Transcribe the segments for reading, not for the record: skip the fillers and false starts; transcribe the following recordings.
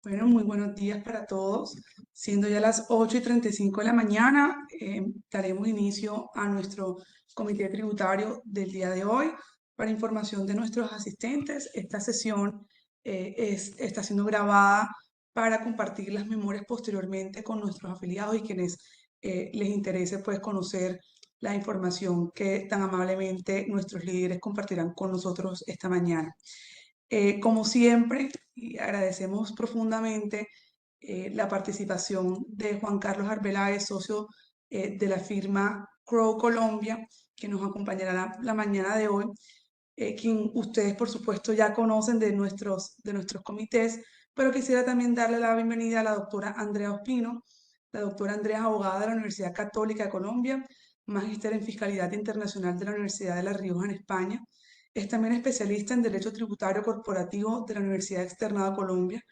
Bueno, muy buenos días para todos. Siendo ya las 8:35 de la mañana, daremos inicio a nuestro comité tributario del día de hoy. Para información de nuestros asistentes, esta sesión está siendo grabada para compartir las memorias posteriormente con nuestros afiliados y quienes les interese pues, conocer la información que tan amablemente nuestros líderes compartirán con nosotros esta mañana. Como siempre, y agradecemos profundamente la participación de Juan Carlos Arbeláez, socio de la firma Crow Colombia, que nos acompañará la mañana de hoy, quien ustedes por supuesto ya conocen de nuestros comités, pero quisiera también darle la bienvenida a la doctora Andrea Ospino. La doctora Andrea es abogada de la Universidad Católica de Colombia, magíster en Fiscalidad Internacional de la Universidad de La Rioja en España. Es también especialista en Derecho Tributario Corporativo de la Universidad Externada de Colombia.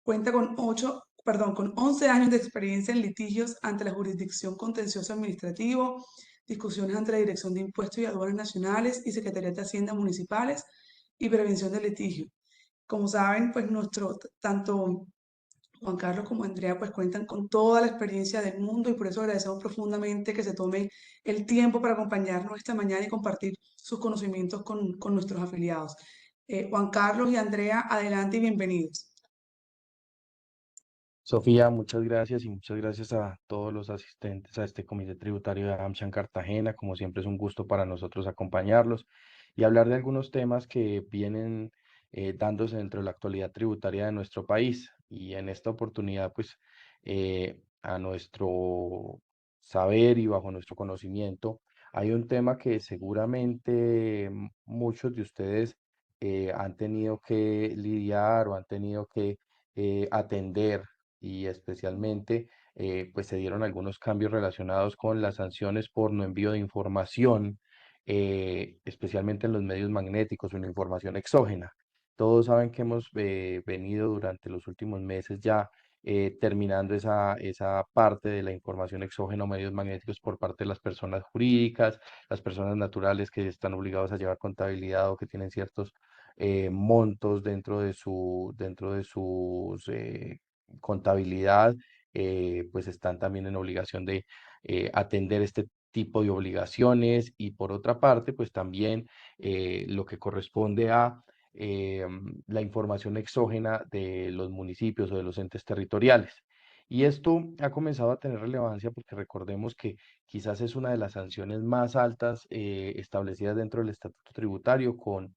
Cuenta con 11 años de experiencia en litigios ante la Jurisdicción Contencioso Administrativo, discusiones ante la Dirección de Impuestos y Aduanas Nacionales y Secretaría de Hacienda Municipales y prevención de litigio. Como saben, pues tanto Juan Carlos como Andrea pues cuentan con toda la experiencia del mundo y por eso agradecemos profundamente que se tome el tiempo para acompañarnos esta mañana y compartir sus conocimientos con nuestros afiliados. Juan Carlos y Andrea, adelante y bienvenidos. Sofía, muchas gracias y muchas gracias a todos los asistentes a este comité tributario de AmSham Cartagena. Como siempre es un gusto para nosotros acompañarlos y hablar de algunos temas que vienen dándose dentro de la actualidad tributaria de nuestro país. Y en esta oportunidad, pues, a nuestro saber y bajo nuestro conocimiento, hay un tema que seguramente muchos de ustedes han tenido que lidiar o han tenido que atender y especialmente pues se dieron algunos cambios relacionados con las sanciones por no envío de información, especialmente en los medios magnéticos o en la información exógena. Todos saben que hemos venido durante los últimos meses ya terminando esa parte de la información exógena o medios magnéticos por parte de las personas jurídicas, las personas naturales que están obligados a llevar contabilidad o que tienen ciertos montos dentro de sus contabilidad, pues están también en obligación de atender este tipo de obligaciones y por otra parte, pues también lo que corresponde a la información exógena de los municipios o de los entes territoriales. Y esto ha comenzado a tener relevancia porque recordemos que quizás es una de las sanciones más altas establecidas dentro del Estatuto Tributario con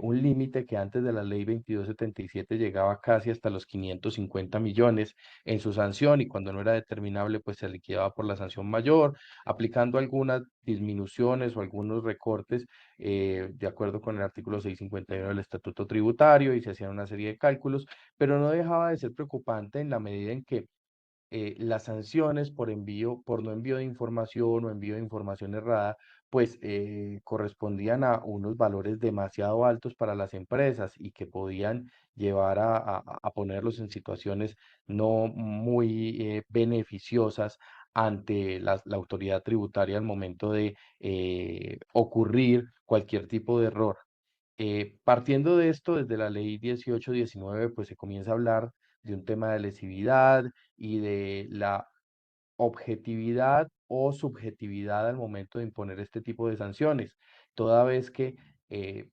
un límite que antes de la ley 2277 llegaba casi hasta los 550 millones en su sanción y cuando no era determinable pues se liquidaba por la sanción mayor, aplicando algunas disminuciones o algunos recortes de acuerdo con el artículo 651 del Estatuto Tributario y se hacían una serie de cálculos, pero no dejaba de ser preocupante en la medida en que las sanciones por no envío de información o envío de información errada, pues correspondían a unos valores demasiado altos para las empresas y que podían llevar a ponerlos en situaciones no muy beneficiosas ante la autoridad tributaria al momento de ocurrir cualquier tipo de error. Partiendo de esto, desde la ley 1819, pues se comienza a hablar de un tema de lesividad y de la objetividad o subjetividad al momento de imponer este tipo de sanciones, toda vez que eh,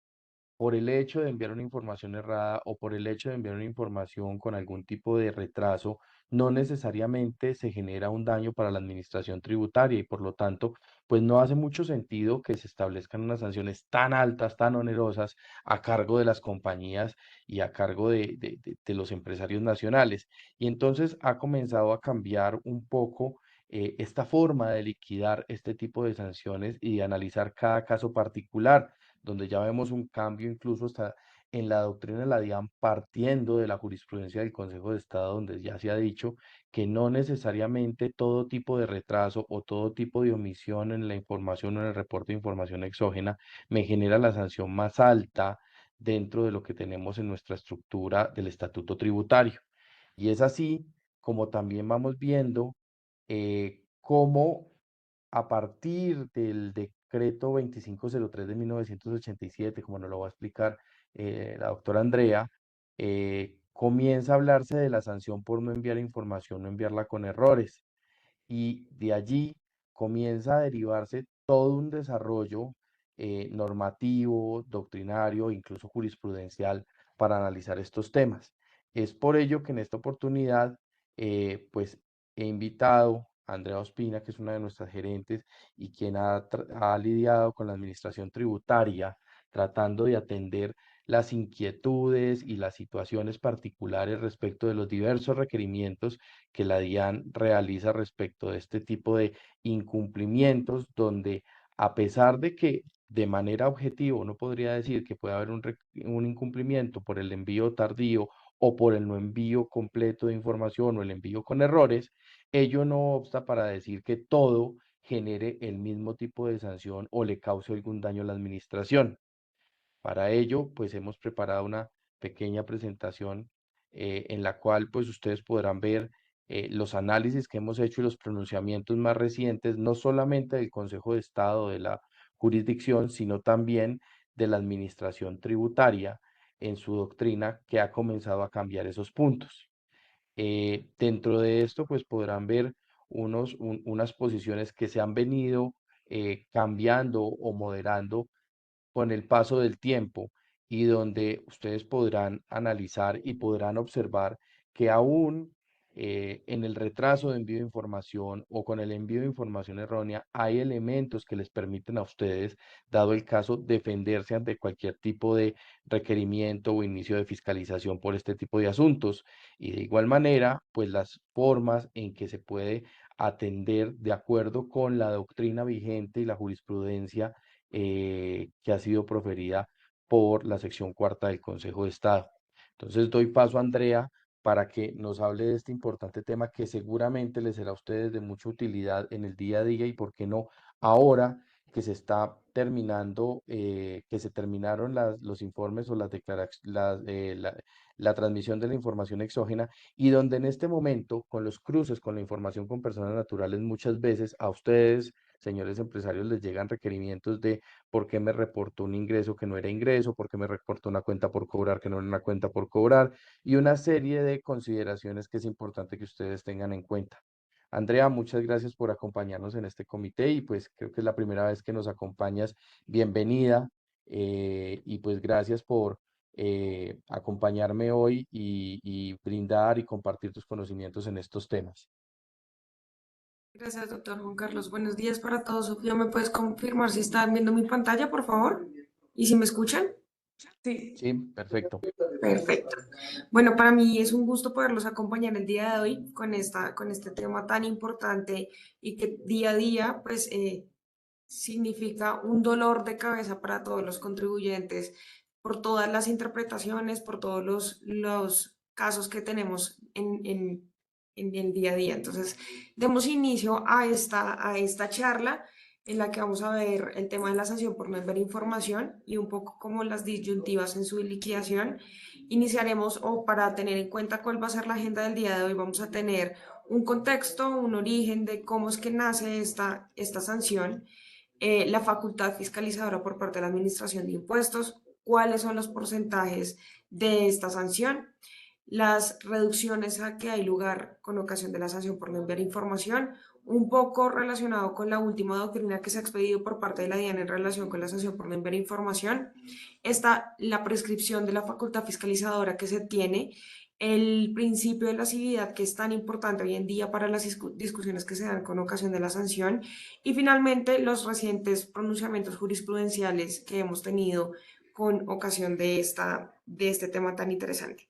por el hecho de enviar una información errada o por el hecho de enviar una información con algún tipo de retraso, no necesariamente se genera un daño para la administración tributaria y por lo tanto, pues no hace mucho sentido que se establezcan unas sanciones tan altas, tan onerosas a cargo de las compañías y a cargo de los empresarios nacionales. Y entonces ha comenzado a cambiar un poco esta forma de liquidar este tipo de sanciones y de analizar cada caso particular donde ya vemos un cambio incluso hasta en la doctrina de la DIAN partiendo de la jurisprudencia del Consejo de Estado, donde ya se ha dicho que no necesariamente todo tipo de retraso o todo tipo de omisión en la información o en el reporte de información exógena me genera la sanción más alta dentro de lo que tenemos en nuestra estructura del estatuto tributario. Y es así como también vamos viendo cómo a partir del decreto 2503 de 1987, como nos lo va a explicar la doctora Andrea, comienza a hablarse de la sanción por no enviar información, no enviarla con errores. Y de allí comienza a derivarse todo un desarrollo normativo, doctrinario, incluso jurisprudencial para analizar estos temas. Es por ello que en esta oportunidad, pues he invitado a Andrea Ospina, que es una de nuestras gerentes y quien ha lidiado con la administración tributaria, tratando de atender las inquietudes y las situaciones particulares respecto de los diversos requerimientos que la DIAN realiza respecto de este tipo de incumplimientos, donde a pesar de que de manera objetiva uno podría decir que puede haber un incumplimiento por el envío tardío o por el no envío completo de información o el envío con errores, ello no obsta para decir que todo genere el mismo tipo de sanción o le cause algún daño a la administración. Para ello, pues hemos preparado una pequeña presentación en la cual pues ustedes podrán ver los análisis que hemos hecho y los pronunciamientos más recientes, no solamente del Consejo de Estado de la jurisdicción, sino también de la administración tributaria en su doctrina que ha comenzado a cambiar esos puntos. Dentro de esto, pues podrán ver unas posiciones que se han venido cambiando o moderando con el paso del tiempo y donde ustedes podrán analizar y podrán observar que aún en el retraso de envío de información o con el envío de información errónea hay elementos que les permiten a ustedes, dado el caso, defenderse ante cualquier tipo de requerimiento o inicio de fiscalización por este tipo de asuntos. Y de igual manera, pues las formas en que se puede atender de acuerdo con la doctrina vigente y la jurisprudencia que ha sido proferida por la sección cuarta del Consejo de Estado. Entonces doy paso a Andrea para que nos hable de este importante tema que seguramente les será a ustedes de mucha utilidad en el día a día y, por qué no, ahora que se está terminando, que se terminaron los informes o las declaraciones, la transmisión de la información exógena y donde en este momento, con los cruces con la información con personas naturales, muchas veces a ustedes, señores empresarios, les llegan requerimientos de por qué me reportó un ingreso que no era ingreso, por qué me reportó una cuenta por cobrar que no era una cuenta por cobrar, y una serie de consideraciones que es importante que ustedes tengan en cuenta. Andrea, muchas gracias por acompañarnos en este comité y pues creo que es la primera vez que nos acompañas. Bienvenida y pues gracias por acompañarme hoy y brindar y compartir tus conocimientos en estos temas. Gracias, doctor Juan Carlos. Buenos días para todos. Sofía, ¿me puedes confirmar si están viendo mi pantalla, por favor? ¿Y si me escuchan? Sí, Sí, perfecto. Perfecto. Bueno, para mí es un gusto poderlos acompañar el día de hoy con este tema tan importante y que día a día, pues, significa un dolor de cabeza para todos los contribuyentes por todas las interpretaciones, por todos los casos que tenemos en el día a día. Entonces, demos inicio a esta charla en la que vamos a ver el tema de la sanción por no enviar información y un poco como las disyuntivas en su liquidación. Iniciaremos, o para tener en cuenta cuál va a ser la agenda del día de hoy, vamos a tener un contexto, un origen de cómo es que nace esta sanción, la facultad fiscalizadora por parte de la Administración de Impuestos, cuáles son los porcentajes de esta sanción, las reducciones a que hay lugar con ocasión de la sanción por no enviar información, un poco relacionado con la última doctrina que se ha expedido por parte de la DIAN en relación con la sanción por no enviar información, está la prescripción de la facultad fiscalizadora que se tiene, el principio de la civilidad que es tan importante hoy en día para las discusiones que se dan con ocasión de la sanción y finalmente los recientes pronunciamientos jurisprudenciales que hemos tenido con ocasión de este tema tan interesante.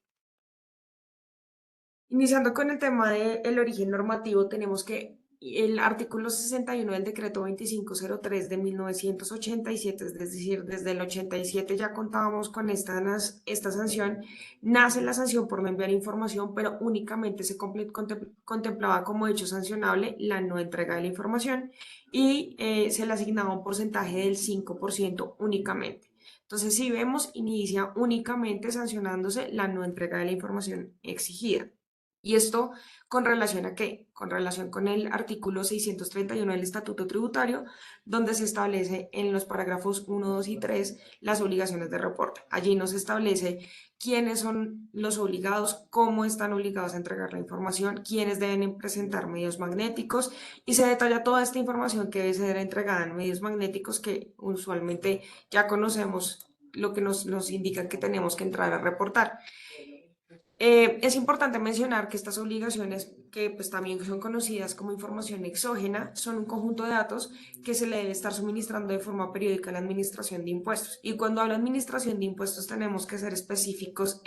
Iniciando con el tema del origen normativo, tenemos que el artículo 61 del decreto 2503 de 1987, es decir, desde el 87 ya contábamos con esta sanción, nace la sanción por no enviar información, pero únicamente se contemplaba como hecho sancionable la no entrega de la información y se le asignaba un porcentaje del 5% únicamente. Entonces, si vemos, inicia únicamente sancionándose la no entrega de la información exigida ¿Y esto con relación a qué? Con relación con el artículo 631 del Estatuto Tributario, donde se establece en los parágrafos 1, 2 y 3 las obligaciones de reporte. Allí nos establece quiénes son los obligados, cómo están obligados a entregar la información, quiénes deben presentar medios magnéticos y se detalla toda esta información que debe ser entregada en medios magnéticos que usualmente ya conocemos lo que nos indican que tenemos que entrar a reportar. Es importante mencionar que estas obligaciones, que pues también son conocidas como información exógena, son un conjunto de datos que se le debe estar suministrando de forma periódica a la administración de impuestos. Y cuando hablo de administración de impuestos tenemos que ser específicos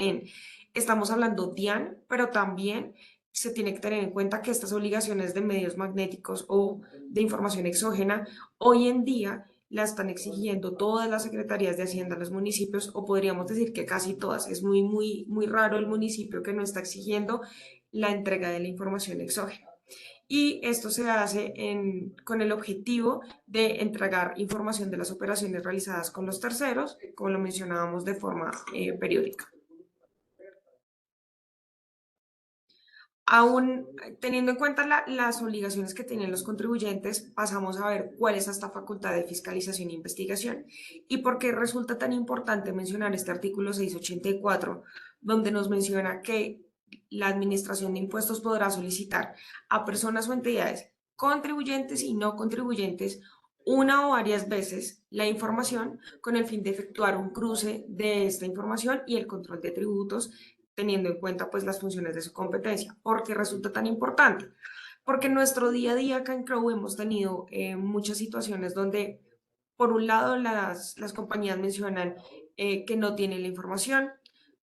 estamos hablando DIAN, pero también se tiene que tener en cuenta que estas obligaciones de medios magnéticos o de información exógena hoy en día la están exigiendo todas las secretarías de Hacienda de los municipios, o podríamos decir que casi todas. Es muy raro el municipio que no está exigiendo la entrega de la información exógena. Y esto se hace con el objetivo de entregar información de las operaciones realizadas con los terceros, como lo mencionábamos, de forma periódica. Aún teniendo en cuenta las obligaciones que tienen los contribuyentes, pasamos a ver cuál es esta facultad de fiscalización e investigación y por qué resulta tan importante mencionar este artículo 684, donde nos menciona que la Administración de Impuestos podrá solicitar a personas o entidades contribuyentes y no contribuyentes una o varias veces la información con el fin de efectuar un cruce de esta información y el control de tributos, teniendo en cuenta pues las funciones de su competencia. ¿Por qué resulta tan importante? Porque en nuestro día a día acá en Crow hemos tenido muchas situaciones donde por un lado las compañías mencionan que no tienen la información,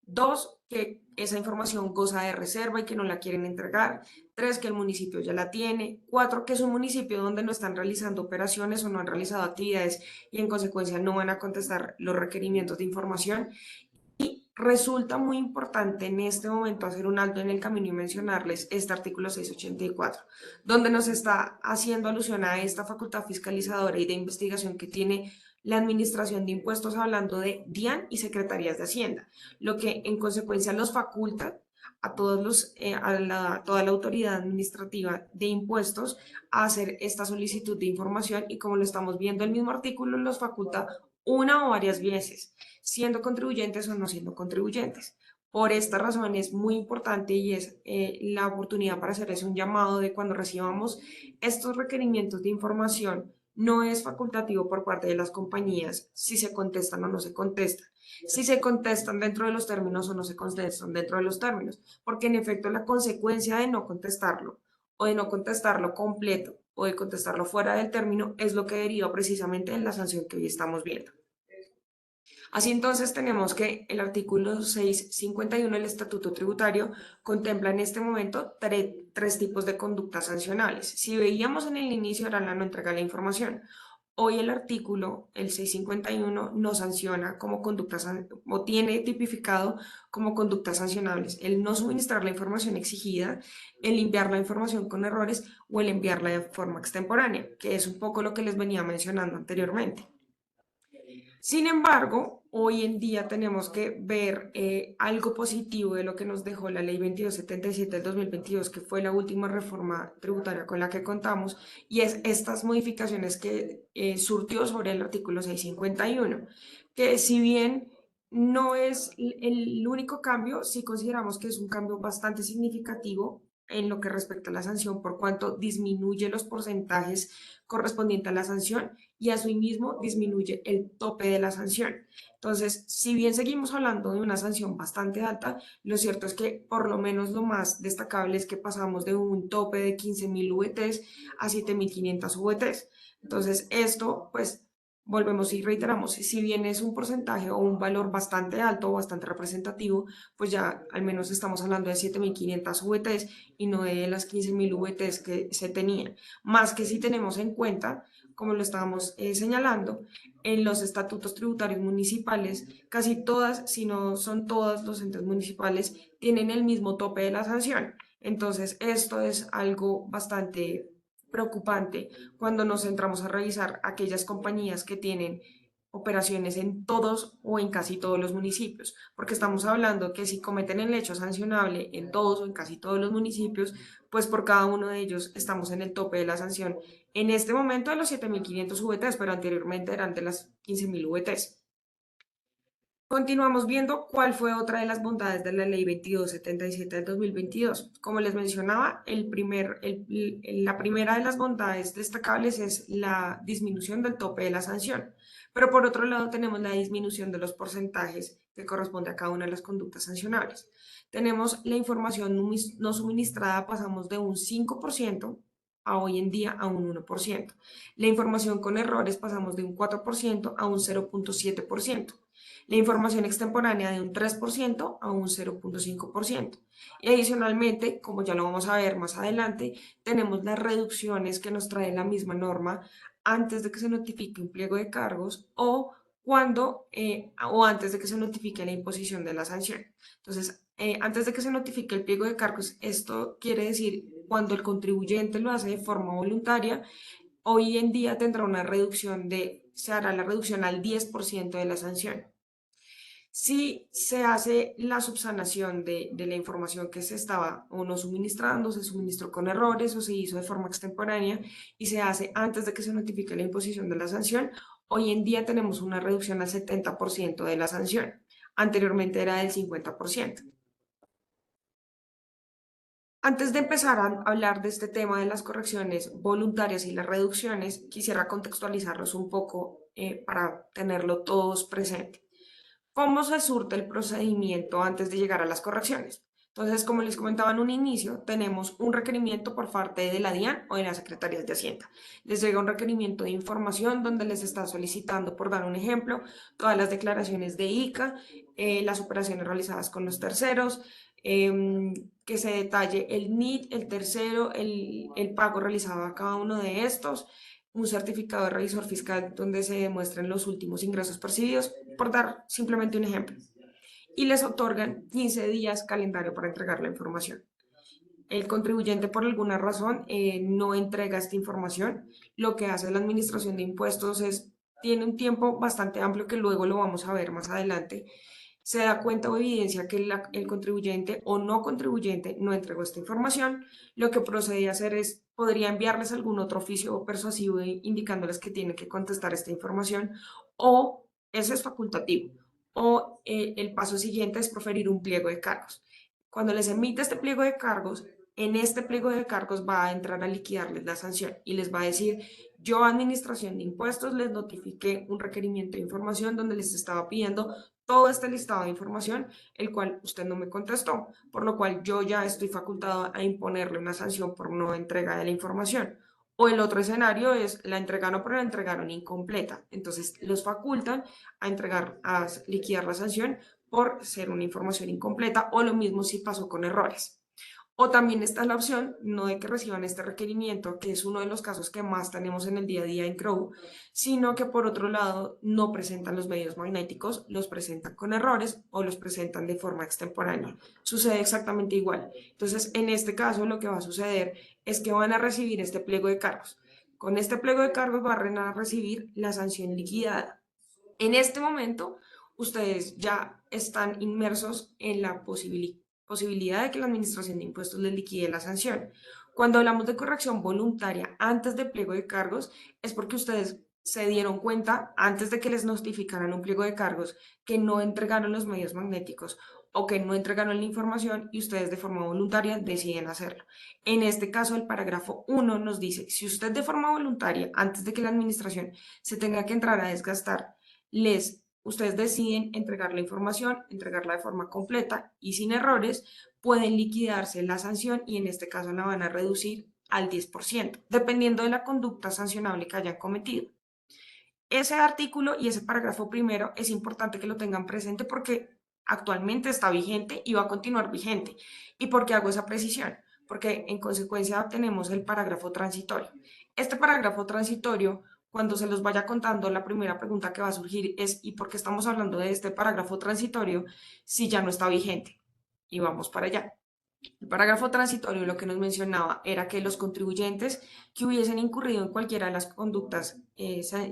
dos, que esa información goza de reserva y que no la quieren entregar, tres, que el municipio ya la tiene, cuatro, que es un municipio donde no están realizando operaciones o no han realizado actividades y en consecuencia no van a contestar los requerimientos de información. Resulta muy importante en este momento hacer un alto en el camino y mencionarles este artículo 684, donde nos está haciendo alusión a esta facultad fiscalizadora y de investigación que tiene la Administración de Impuestos, hablando de DIAN y Secretarías de Hacienda, lo que en consecuencia los faculta a toda la autoridad administrativa de impuestos a hacer esta solicitud de información y, como lo estamos viendo, el mismo artículo los faculta una o varias veces, siendo contribuyentes o no siendo contribuyentes. Por esta razón es muy importante y es la oportunidad para hacerles un llamado de cuando recibamos estos requerimientos de información. No es facultativo por parte de las compañías si se contestan o no se contestan, si se contestan dentro de los términos o no se contestan dentro de los términos, porque en efecto la consecuencia de no contestarlo o de no contestarlo completo o de contestarlo fuera del término es lo que deriva precisamente en la sanción que hoy estamos viendo. Así entonces tenemos que el artículo 651 del Estatuto Tributario contempla en este momento tres tipos de conductas sancionables. Si veíamos en el inicio era la no entrega de la información. Hoy el artículo, el 651, nos sanciona como conductas o tiene tipificado como conductas sancionables el no suministrar la información exigida, el enviar la información con errores o el enviarla de forma extemporánea, que es un poco lo que les venía mencionando anteriormente. Sin embargo, hoy en día tenemos que ver algo positivo de lo que nos dejó la Ley 2277 del 2022, que fue la última reforma tributaria con la que contamos, y es estas modificaciones que surtió sobre el artículo 651, que si bien no es el único cambio, sí consideramos que es un cambio bastante significativo en lo que respecta a la sanción, por cuanto disminuye los porcentajes correspondientes a la sanción y asimismo disminuye el tope de la sanción. Entonces, si bien seguimos hablando de una sanción bastante alta, lo cierto es que por lo menos lo más destacable es que pasamos de un tope de 15.000 VTs a 7.500 VTs. Entonces, esto pues volvemos y reiteramos, si bien es un porcentaje o un valor bastante alto o bastante representativo, pues ya al menos estamos hablando de 7.500 VTs y no de las 15.000 VTs que se tenían. Más que si tenemos en cuenta, como lo estábamos señalando, en los estatutos tributarios municipales, casi todas, si no son todas los entes municipales, tienen el mismo tope de la sanción. Entonces, esto es algo bastante preocupante cuando nos centramos a revisar aquellas compañías que tienen operaciones en todos o en casi todos los municipios, porque estamos hablando que si cometen el hecho sancionable en todos o en casi todos los municipios, pues por cada uno de ellos estamos en el tope de la sanción. En este momento de los 7.500 VTs, pero anteriormente eran de las 15.000 VTs. Continuamos viendo cuál fue otra de las bondades de la Ley 2277 del 2022. Como les mencionaba, la primera de las bondades destacables es la disminución del tope de la sanción, pero por otro lado tenemos la disminución de los porcentajes que corresponde a cada una de las conductas sancionables. Tenemos la información no suministrada, pasamos de un 5% a hoy en día a un 1%. La información con errores pasamos de un 4% a un 0.7%. La información extemporánea de un 3% a un 0.5%. Y adicionalmente, como ya lo vamos a ver más adelante, tenemos las reducciones que nos trae la misma norma antes de que se notifique un pliego de cargos o antes de que se notifique la imposición de la sanción. Entonces, antes de que se notifique el pliego de cargos, esto quiere decir cuando el contribuyente lo hace de forma voluntaria, hoy en día tendrá una reducción se hará la reducción al 10% de la sanción. Si se hace la subsanación de la información que se estaba o no suministrando, se suministró con errores o se hizo de forma extemporánea y se hace antes de que se notifique la imposición de la sanción, hoy en día tenemos una reducción al 70% de la sanción. Anteriormente era del 50%. Antes de empezar a hablar de este tema de las correcciones voluntarias y las reducciones, quisiera contextualizarlos un poco para tenerlo todos presente. ¿Cómo se surte el procedimiento antes de llegar a las correcciones? Entonces, como les comentaba en un inicio, tenemos un requerimiento por parte de la DIAN o de las Secretarías de Hacienda. Les llega un requerimiento de información donde les está solicitando, por dar un ejemplo, todas las declaraciones de ICA, las operaciones realizadas con los terceros, que se detalle el NIT, el tercero, el pago realizado a cada uno de estos, un certificado de revisor fiscal donde se demuestren los últimos ingresos percibidos, por dar simplemente un ejemplo. Y les otorgan 15 días calendario para entregar la información. El contribuyente por alguna razón no entrega esta información. Lo que hace la Administración de Impuestos tiene un tiempo bastante amplio que luego lo vamos a ver más adelante. Se da cuenta o evidencia que el contribuyente o no contribuyente no entregó esta información. Lo que procede a hacer podría enviarles algún otro oficio persuasivo indicándoles que tienen que contestar esta información, o ese es facultativo, o el paso siguiente es proferir un pliego de cargos. Cuando les emite este pliego de cargos, en este pliego de cargos va a entrar a liquidarles la sanción y les va a decir: yo, Administración de Impuestos, les notifiqué un requerimiento de información donde les estaba pidiendo todo este listado de información, el cual usted no me contestó, por lo cual yo ya estoy facultado a imponerle una sanción por no entrega de la información. O el otro escenario es la entregaron, pero la entregaron incompleta. Entonces los facultan a liquidar la sanción por ser una información incompleta, o lo mismo si pasó con errores. O también está la opción, no de que reciban este requerimiento, que es uno de los casos que más tenemos en el día a día en Crow, sino que por otro lado no presentan los medios magnéticos, los presentan con errores o los presentan de forma extemporánea. Sucede exactamente igual. Entonces, en este caso lo que va a suceder es que van a recibir este pliego de cargos. Con este pliego de cargos van a recibir la sanción liquidada. En este momento, ustedes ya están inmersos en la posibilidad de que la Administración de Impuestos les liquide la sanción. Cuando hablamos de corrección voluntaria antes del pliego de cargos, es porque ustedes se dieron cuenta antes de que les notificaran un pliego de cargos que no entregaron los medios magnéticos o que no entregaron la información y ustedes de forma voluntaria deciden hacerlo. En este caso, el parágrafo 1 nos dice: si usted de forma voluntaria, antes de que la administración se tenga que entrar a desgastar, ustedes deciden entregar la información, entregarla de forma completa y sin errores, pueden liquidarse la sanción y en este caso la van a reducir al 10%, dependiendo de la conducta sancionable que hayan cometido. Ese artículo y ese parágrafo primero es importante que lo tengan presente porque actualmente está vigente y va a continuar vigente. ¿Y por qué hago esa precisión? Porque en consecuencia tenemos el parágrafo transitorio. Este parágrafo transitorio, cuando se los vaya contando, la primera pregunta que va a surgir es: ¿y por qué estamos hablando de este parágrafo transitorio si ya no está vigente? Y vamos para allá. El parágrafo transitorio lo que nos mencionaba era que los contribuyentes que hubiesen incurrido en cualquiera de las conductas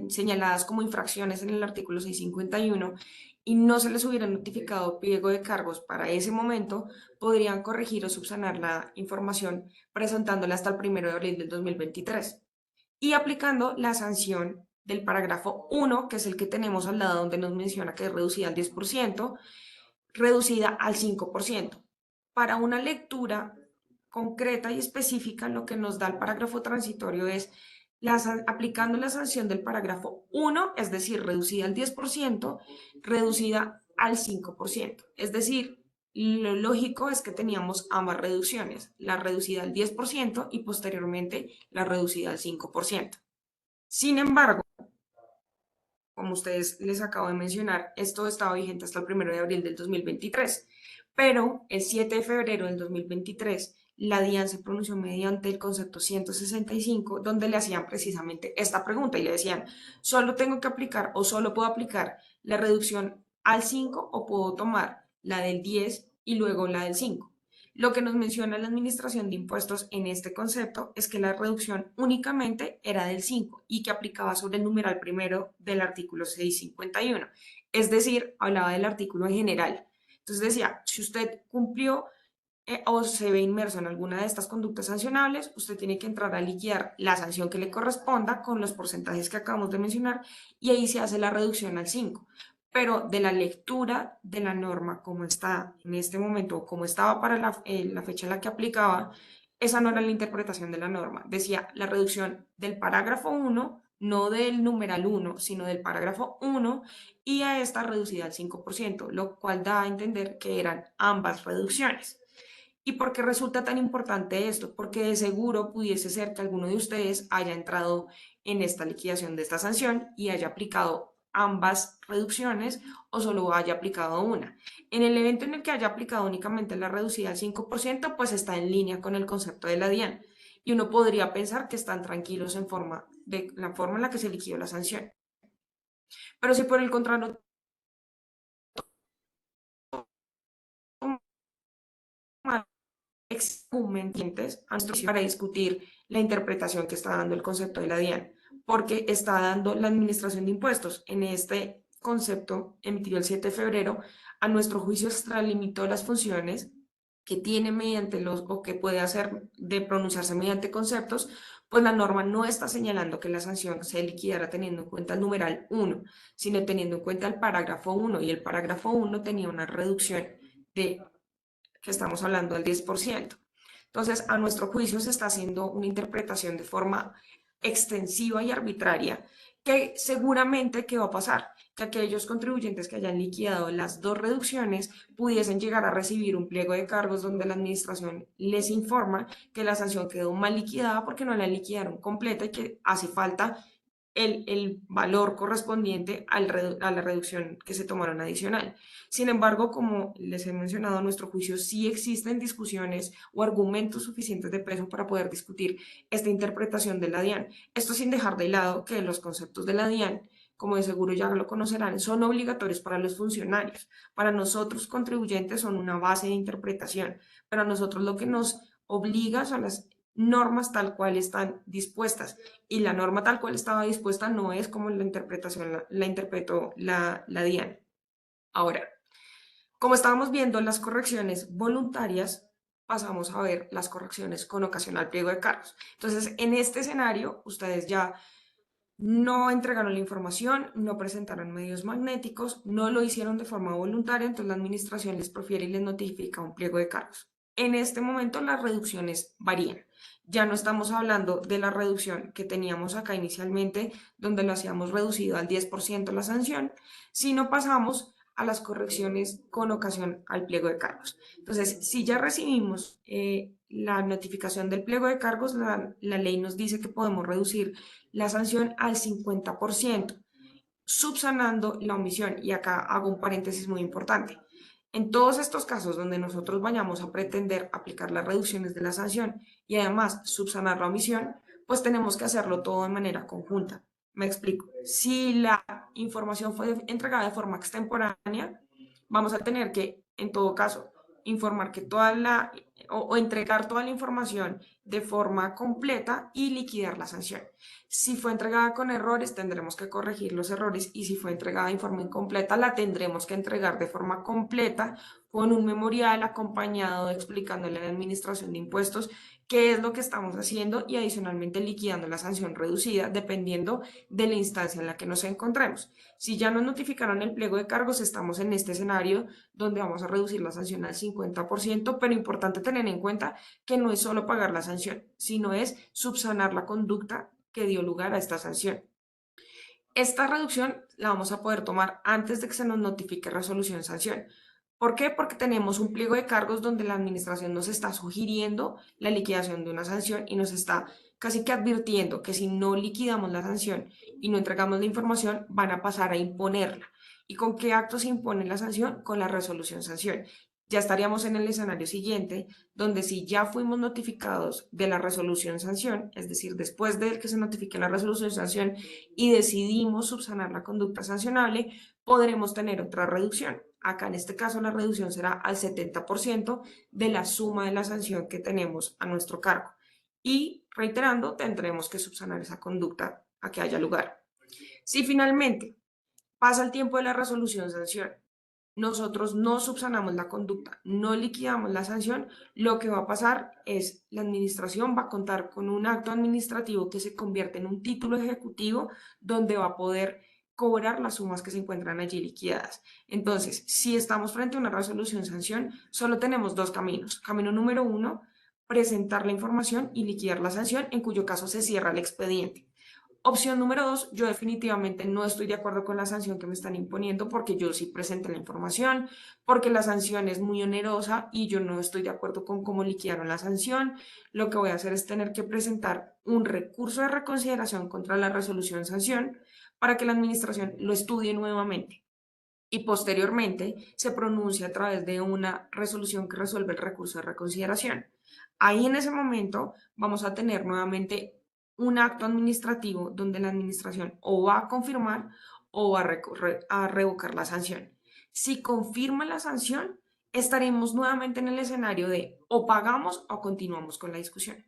señaladas como infracciones en el artículo 651 y no se les hubiera notificado pliego de cargos para ese momento, podrían corregir o subsanar la información presentándola hasta el 1 de abril del 2023 y aplicando la sanción del parágrafo 1, que es el que tenemos al lado donde nos menciona que es reducida al 10%, reducida al 5%. Para una lectura concreta y específica, lo que nos da el parágrafo transitorio es aplicando la sanción del parágrafo 1, es decir, reducida al 10%, reducida al 5%. Es decir, lo lógico es que teníamos ambas reducciones, la reducida al 10% y posteriormente la reducida al 5%. Sin embargo, como ustedes les acabo de mencionar, esto estaba vigente hasta el 1 de abril del 2023, pero el 7 de febrero del 2023 la DIAN se pronunció mediante el concepto 165, donde le hacían precisamente esta pregunta y le decían, ¿solo tengo que aplicar o solo puedo aplicar la reducción al 5 o puedo tomar la del 10 y luego la del 5? Lo que nos menciona la Administración de Impuestos en este concepto es que la reducción únicamente era del 5 y que aplicaba sobre el numeral primero del artículo 651. Es decir, hablaba del artículo en general. Entonces decía, si usted cumplió o se ve inmerso en alguna de estas conductas sancionables, usted tiene que entrar a liquidar la sanción que le corresponda con los porcentajes que acabamos de mencionar y ahí se hace la reducción al 5. Pero de la lectura de la norma como está en este momento, o como estaba para la fecha en la que aplicaba, esa no era la interpretación de la norma. Decía la reducción del parágrafo 1, no del numeral 1, sino del parágrafo 1, y a esta reducida al 5%, lo cual da a entender que eran ambas reducciones. ¿Y por qué resulta tan importante esto? Porque de seguro pudiese ser que alguno de ustedes haya entrado en esta liquidación de esta sanción y haya aplicado ambas reducciones o solo haya aplicado una. En el evento en el que haya aplicado únicamente la reducida al 5%, pues está en línea con el concepto de la DIAN. Y uno podría pensar que están tranquilos en forma de la forma en la que se liquidó la sanción. Pero si por el contrario excumentales para discutir la interpretación que está dando el concepto de la DIAN, porque está dando la Administración de Impuestos en este concepto emitido el 7 de febrero, a nuestro juicio extralimitó las funciones que tiene mediante los o que puede hacer de pronunciarse mediante conceptos, pues la norma no está señalando que la sanción se liquidara teniendo en cuenta el numeral 1, sino teniendo en cuenta el parágrafo 1 y el parágrafo 1 tenía una reducción de que estamos hablando del 10%. Entonces, a nuestro juicio se está haciendo una interpretación de forma extensiva y arbitraria, que seguramente ¿qué va a pasar? Que aquellos contribuyentes que hayan liquidado las dos reducciones pudiesen llegar a recibir un pliego de cargos donde la administración les informa que la sanción quedó mal liquidada porque no la liquidaron completa y que hace falta el valor correspondiente a la reducción que se tomaron adicional. Sin embargo, como les he mencionado, a nuestro juicio sí existen discusiones o argumentos suficientes de peso para poder discutir esta interpretación de la DIAN. Esto sin dejar de lado que los conceptos de la DIAN, como de seguro ya lo conocerán, son obligatorios para los funcionarios. Para nosotros, contribuyentes, son una base de interpretación, pero a nosotros lo que nos obliga son las normas tal cual están dispuestas y la norma tal cual estaba dispuesta no es como la interpretación la interpretó la DIAN. Ahora, como estábamos viendo las correcciones voluntarias, pasamos a ver las correcciones con ocasión al pliego de cargos. Entonces, en este escenario, ustedes ya no entregaron la información, no presentaron medios magnéticos, no lo hicieron de forma voluntaria, entonces la administración les prefiere y les notifica un pliego de cargos. En este momento las reducciones varían. Ya no estamos hablando de la reducción que teníamos acá inicialmente, donde lo hacíamos reducido al 10% la sanción, sino pasamos a las correcciones con ocasión al pliego de cargos. Entonces, si ya recibimos la notificación del pliego de cargos, la ley nos dice que podemos reducir la sanción al 50%, subsanando la omisión. Y acá hago un paréntesis muy importante. En todos estos casos donde nosotros vayamos a pretender aplicar las reducciones de la sanción y además subsanar la omisión, pues tenemos que hacerlo todo de manera conjunta. Me explico. Si la información fue entregada de forma extemporánea, vamos a tener que, en todo caso, informar que toda la o entregar toda la información de forma completa y liquidar la sanción. Si fue entregada con errores, tendremos que corregir los errores, y si fue entregada en forma incompleta, la tendremos que entregar de forma completa con un memorial acompañado explicándole a la Administración de Impuestos qué es lo que estamos haciendo y adicionalmente liquidando la sanción reducida dependiendo de la instancia en la que nos encontremos. Si ya nos notificaron el pliego de cargos, estamos en este escenario donde vamos a reducir la sanción al 50%, pero importante tener en cuenta que no es solo pagar la sanción, sino es subsanar la conducta que dio lugar a esta sanción. Esta reducción la vamos a poder tomar antes de que se nos notifique resolución sanción. ¿Por qué? Porque tenemos un pliego de cargos donde la administración nos está sugiriendo la liquidación de una sanción y nos está casi que advirtiendo que si no liquidamos la sanción y no entregamos la información, van a pasar a imponerla. ¿Y con qué acto se impone la sanción? Con la resolución sanción. Ya estaríamos en el escenario siguiente, donde si ya fuimos notificados de la resolución sanción, es decir, después de que se notifique la resolución sanción y decidimos subsanar la conducta sancionable, podremos tener otra reducción. Acá en este caso la reducción será al 70% de la suma de la sanción que tenemos a nuestro cargo. Y reiterando, tendremos que subsanar esa conducta a que haya lugar. Si finalmente pasa el tiempo de la resolución sanción, nosotros no subsanamos la conducta, no liquidamos la sanción, lo que va a pasar es la administración va a contar con un acto administrativo que se convierte en un título ejecutivo donde va a poder cobrar las sumas que se encuentran allí liquidadas. Entonces, si estamos frente a una resolución sanción, solo tenemos dos caminos. Camino número 1, presentar la información y liquidar la sanción, en cuyo caso se cierra el expediente. Opción número 2, yo definitivamente no estoy de acuerdo con la sanción que me están imponiendo porque yo sí presenté la información, porque la sanción es muy onerosa y yo no estoy de acuerdo con cómo liquidaron la sanción. Lo que voy a hacer es tener que presentar un recurso de reconsideración contra la resolución sanción para que la administración lo estudie nuevamente y posteriormente se pronuncie a través de una resolución que resuelve el recurso de reconsideración. Ahí en ese momento vamos a tener nuevamente un acto administrativo donde la administración o va a confirmar o va a revocar la sanción. Si confirma la sanción, estaremos nuevamente en el escenario de o pagamos o continuamos con la discusión.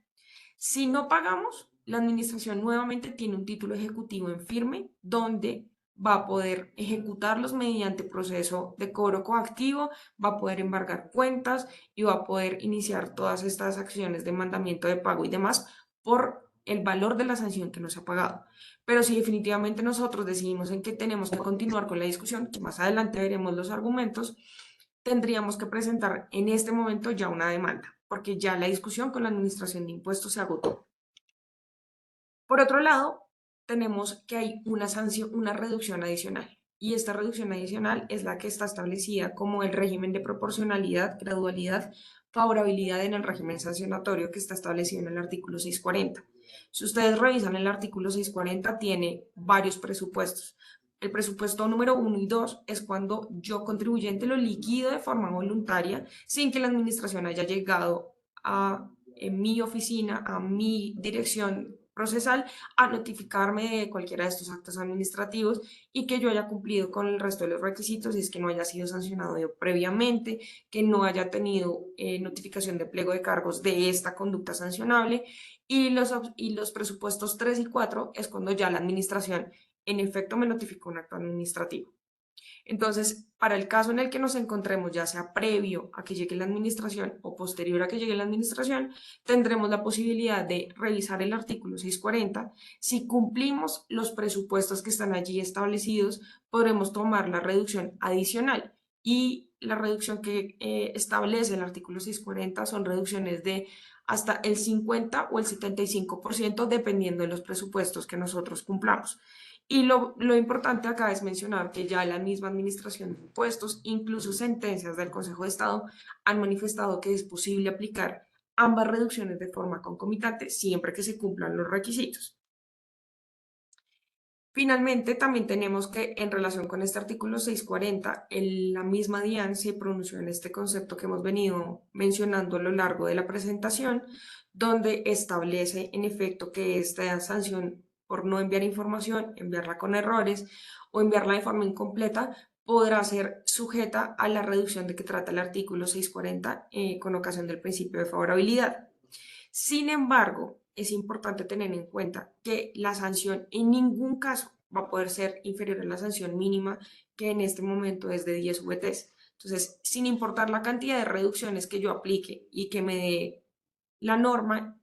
Si no pagamos, la administración nuevamente tiene un título ejecutivo en firme donde va a poder ejecutarlos mediante proceso de cobro coactivo, va a poder embargar cuentas y va a poder iniciar todas estas acciones de mandamiento de pago y demás por el valor de la sanción que nos ha pagado. Pero si definitivamente nosotros decidimos en que tenemos que continuar con la discusión, que más adelante veremos los argumentos, tendríamos que presentar en este momento ya una demanda, porque ya la discusión con la Administración de Impuestos se agotó. Por otro lado, tenemos que hay una sanción, una reducción adicional, y esta reducción adicional es la que está establecida como el régimen de proporcionalidad, gradualidad, favorabilidad en el régimen sancionatorio que está establecido en el artículo 640. Si ustedes revisan el artículo 640, tiene varios presupuestos. El presupuesto número 1 y 2 es cuando yo contribuyente lo liquido de forma voluntaria sin que la administración haya llegado a mi oficina, a mi dirección procesal, a notificarme de cualquiera de estos actos administrativos y que yo haya cumplido con el resto de los requisitos, y es que no haya sido sancionado yo previamente, que no haya tenido notificación de pliego de cargos de esta conducta sancionable, y los presupuestos 3 y 4 es cuando ya la administración en efecto me notificó un acto administrativo. Entonces, para el caso en el que nos encontremos, ya sea previo a que llegue la administración o posterior a que llegue la administración, tendremos la posibilidad de revisar el artículo 640. Si cumplimos los presupuestos que están allí establecidos, podremos tomar la reducción adicional. Y la reducción que establece el artículo 640 son reducciones de hasta el 50 o el 75%, dependiendo de los presupuestos que nosotros cumplamos. Y lo importante acá es mencionar que ya la misma Administración de Impuestos, incluso sentencias del Consejo de Estado, han manifestado que es posible aplicar ambas reducciones de forma concomitante siempre que se cumplan los requisitos. Finalmente, también tenemos que, en relación con este artículo 640, la misma DIAN se pronunció en este concepto que hemos venido mencionando a lo largo de la presentación, donde establece en efecto que esta sanción por no enviar información, enviarla con errores o enviarla de forma incompleta, podrá ser sujeta a la reducción de que trata el artículo 640 con ocasión del principio de favorabilidad. Sin embargo, es importante tener en cuenta que la sanción en ningún caso va a poder ser inferior a la sanción mínima, que en este momento es de 10 VTs. Entonces, sin importar la cantidad de reducciones que yo aplique y que me dé la norma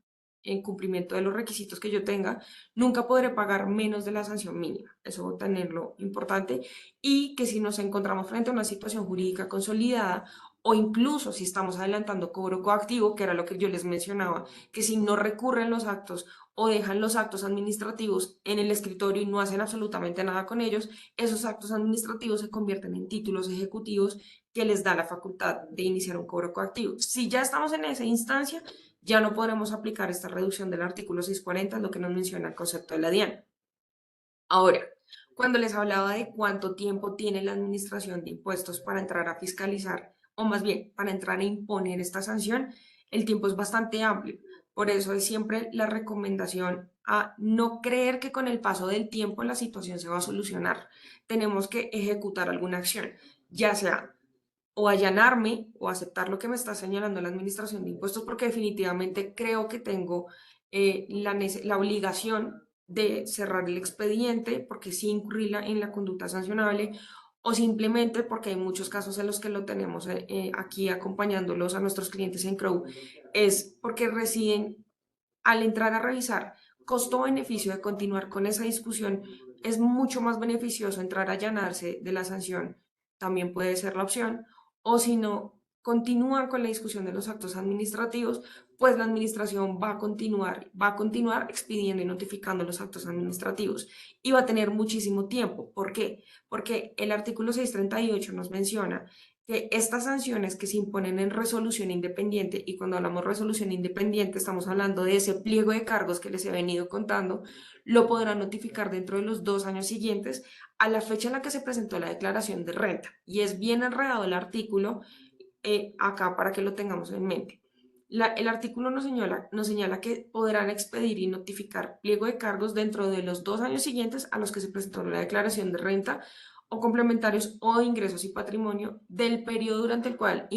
en cumplimiento de los requisitos que yo tenga, nunca podré pagar menos de la sanción mínima. Eso tenerlo importante. Y que si nos encontramos frente a una situación jurídica consolidada, o incluso si estamos adelantando cobro coactivo, que era lo que yo les mencionaba, que si no recurren los actos o dejan los actos administrativos en el escritorio y no hacen absolutamente nada con ellos, esos actos administrativos se convierten en títulos ejecutivos que les da la facultad de iniciar un cobro coactivo. Si ya estamos en esa instancia, ya no podremos aplicar esta reducción del artículo 640, lo que nos menciona el concepto de la DIAN. Ahora, cuando les hablaba de cuánto tiempo tiene la administración de impuestos para entrar a fiscalizar, o más bien para entrar a imponer esta sanción, el tiempo es bastante amplio. Por eso es siempre la recomendación a no creer que con el paso del tiempo la situación se va a solucionar. Tenemos que ejecutar alguna acción, ya sea o allanarme o aceptar lo que me está señalando la administración de impuestos, porque definitivamente creo que tengo la obligación de cerrar el expediente porque sí incurrí en la conducta sancionable, o simplemente porque hay muchos casos en los que lo tenemos aquí acompañándolos a nuestros clientes en Crow, es porque residen al entrar a revisar costo-beneficio de continuar con esa discusión, es mucho más beneficioso entrar a allanarse de la sanción, también puede ser la opción, o si no, continúan con la discusión de los actos administrativos, pues la administración va a continuar expidiendo y notificando los actos administrativos y va a tener muchísimo tiempo. ¿Por qué? Porque el artículo 638 nos menciona que estas sanciones que se imponen en resolución independiente, y cuando hablamos de resolución independiente estamos hablando de ese pliego de cargos que les he venido contando, lo podrán notificar dentro de los 2 años siguientes a la fecha en la que se presentó la declaración de renta. Y es bien enredado el artículo acá para que lo tengamos en mente. El artículo nos señala que podrán expedir y notificar pliego de cargos dentro de los 2 años siguientes a los que se presentó la declaración de renta o complementarios o ingresos y patrimonio del periodo durante el cual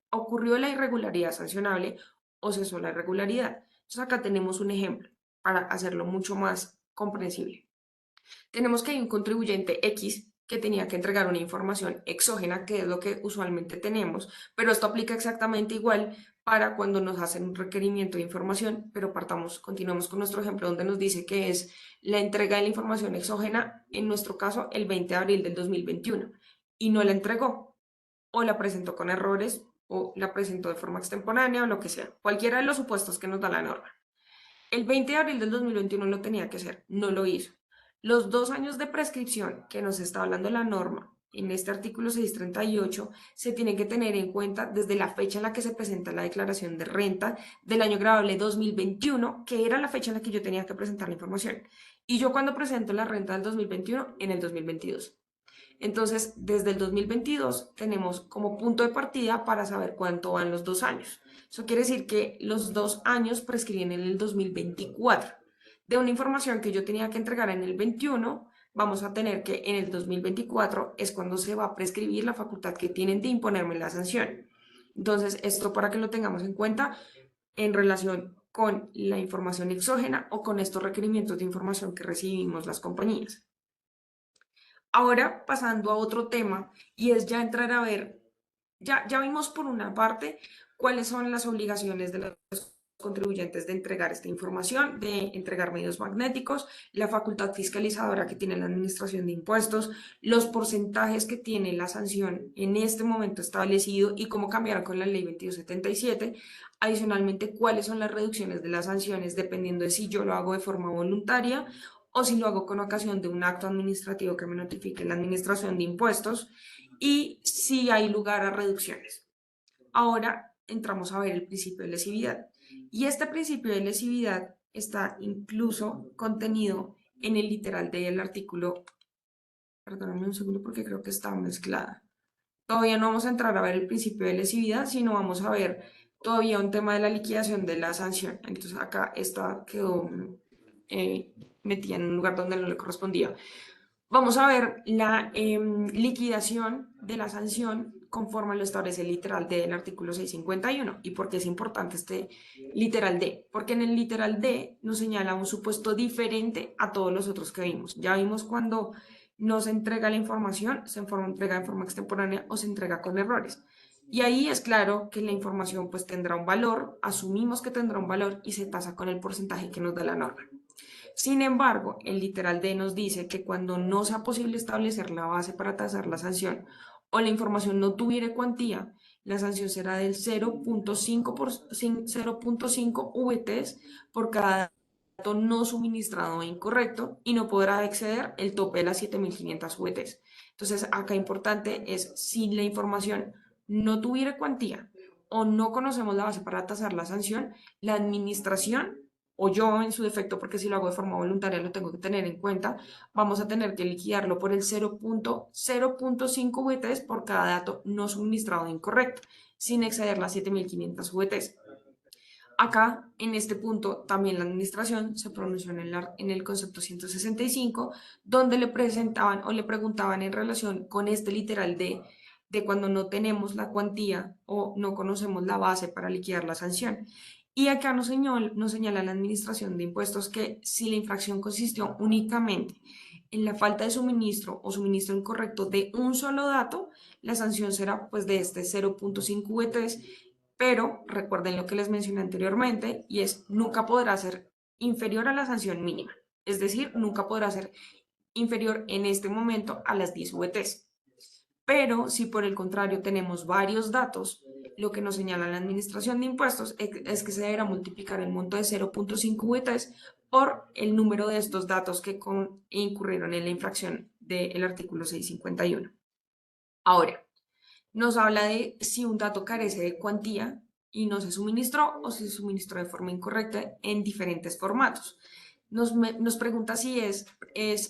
ocurrió la irregularidad sancionable o cesó la irregularidad. Entonces acá tenemos un ejemplo para hacerlo mucho más comprensible. Tenemos que hay un contribuyente X que tenía que entregar una información exógena, que es lo que usualmente tenemos, pero esto aplica exactamente igual para cuando nos hacen un requerimiento de información, pero continuamos con nuestro ejemplo donde nos dice que es la entrega de la información exógena, en nuestro caso el 20 de abril del 2021, y no la entregó, o la presentó con errores, o la presentó de forma extemporánea, o lo que sea, cualquiera de los supuestos que nos da la norma. El 20 de abril del 2021 lo tenía que hacer, no lo hizo. Los 2 años de prescripción que nos está hablando la norma en este artículo 638 se tienen que tener en cuenta desde la fecha en la que se presenta la declaración de renta del año grabable 2021, que era la fecha en la que yo tenía que presentar la información. Y yo cuando presento la renta del 2021, en el 2022. Entonces, desde el 2022 tenemos como punto de partida para saber cuánto van los 2 años. Eso quiere decir que los 2 años prescriben en el 2024. De una información que yo tenía que entregar en el 21, vamos a tener que en el 2024 es cuando se va a prescribir la facultad que tienen de imponerme la sanción. Entonces, esto para que lo tengamos en cuenta en relación con la información exógena o con estos requerimientos de información que recibimos las compañías. Ahora pasando a otro tema, y es ya entrar a ver, ya vimos por una parte cuáles son las obligaciones de los contribuyentes de entregar esta información, de entregar medios magnéticos, la facultad fiscalizadora que tiene la Administración de Impuestos, los porcentajes que tiene la sanción en este momento establecido y cómo cambiaron con la Ley 2277. Adicionalmente, cuáles son las reducciones de las sanciones dependiendo de si yo lo hago de forma voluntaria o si lo hago con ocasión de un acto administrativo que me notifique la Administración de Impuestos, y si hay lugar a reducciones. Ahora entramos a ver el principio de lesividad. Y este principio de lesividad está incluso contenido en el literal del artículo. Perdóname un segundo porque creo que está mezclada. Todavía no vamos a entrar a ver el principio de lesividad, sino vamos a ver todavía un tema de la liquidación de la sanción. Entonces acá esta quedó metida en un lugar donde no le correspondía. Vamos a ver la liquidación de la sanción conforme lo establece el literal D del artículo 651. ¿Y por qué es importante este literal D? Porque en el literal D nos señala un supuesto diferente a todos los otros que vimos. Ya vimos cuando no se entrega la información, se entrega en forma extemporánea o se entrega con errores. Y ahí es claro que la información pues tendrá un valor, asumimos que tendrá un valor y se tasa con el porcentaje que nos da la norma. Sin embargo, el literal D nos dice que cuando no sea posible establecer la base para tasar la sanción o la información no tuviera cuantía, la sanción será del 0.5 VTs por cada dato no suministrado e incorrecto y no podrá exceder el tope de las 7.500 VTs. Entonces, acá importante es si la información no tuviera cuantía o no conocemos la base para tasar la sanción, la administración o yo en su defecto, porque si lo hago de forma voluntaria lo tengo que tener en cuenta, vamos a tener que liquidarlo por el 0.5 VTs por cada dato no suministrado incorrecto, sin exceder las 7.500 VTs. Acá, en este punto, también la administración se pronunció en el concepto 165, donde le presentaban o le preguntaban en relación con este literal de cuando no tenemos la cuantía o no conocemos la base para liquidar la sanción. Y acá nos señala la administración de impuestos que si la infracción consistió únicamente en la falta de suministro o suministro incorrecto de un solo dato, la sanción será pues de este 0.5 VTs, pero recuerden lo que les mencioné anteriormente y es nunca podrá ser inferior a la sanción mínima, es decir, nunca podrá ser inferior en este momento a las 10 VTs. Pero si por el contrario tenemos varios datos, lo que nos señala la administración de impuestos es que se deberá multiplicar el monto de 0.5 VTs por el número de estos datos que incurrieron en la infracción del artículo 651. Ahora, nos habla de si un dato carece de cuantía y no se suministró o se suministró de forma incorrecta en diferentes formatos. Nos pregunta si es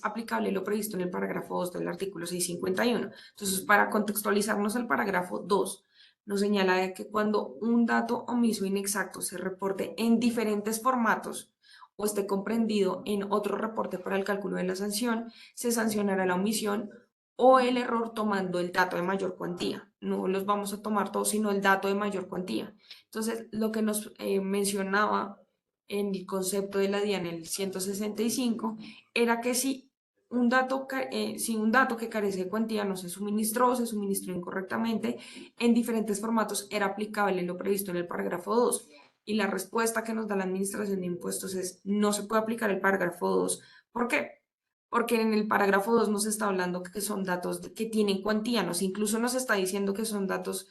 aplicable lo previsto en el parágrafo 2 del artículo 651. Entonces, para contextualizarnos el parágrafo 2, nos señala de que cuando un dato omiso o inexacto se reporte en diferentes formatos o esté comprendido en otro reporte para el cálculo de la sanción, se sancionará la omisión o el error tomando el dato de mayor cuantía. No los vamos a tomar todos, sino el dato de mayor cuantía. Entonces, lo que nos mencionaba en el concepto de la DIA en el 165 era que si un dato que carece de cuantía no se suministró o se suministró incorrectamente en diferentes formatos, era aplicable lo previsto en el parágrafo 2. Y la respuesta que nos da la Administración de Impuestos es no se puede aplicar el parágrafo 2. ¿Por qué? Porque en el parágrafo 2 nos está hablando que son datos que tienen cuantía, incluso nos está diciendo que son datos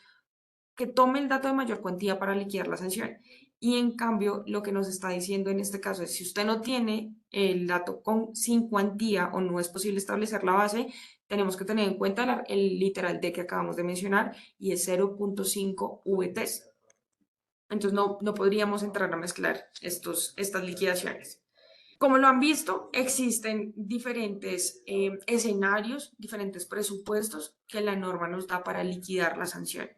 que tome el dato de mayor cuantía para liquidar la sanción. Y en cambio, lo que nos está diciendo en este caso es si usted no tiene el dato sin cuantía o no es posible establecer la base, tenemos que tener en cuenta el literal D que acabamos de mencionar y es 0.5 VTs. Entonces no podríamos entrar a mezclar estas liquidaciones. Como lo han visto, existen diferentes escenarios, diferentes presupuestos que la norma nos da para liquidar la sanción,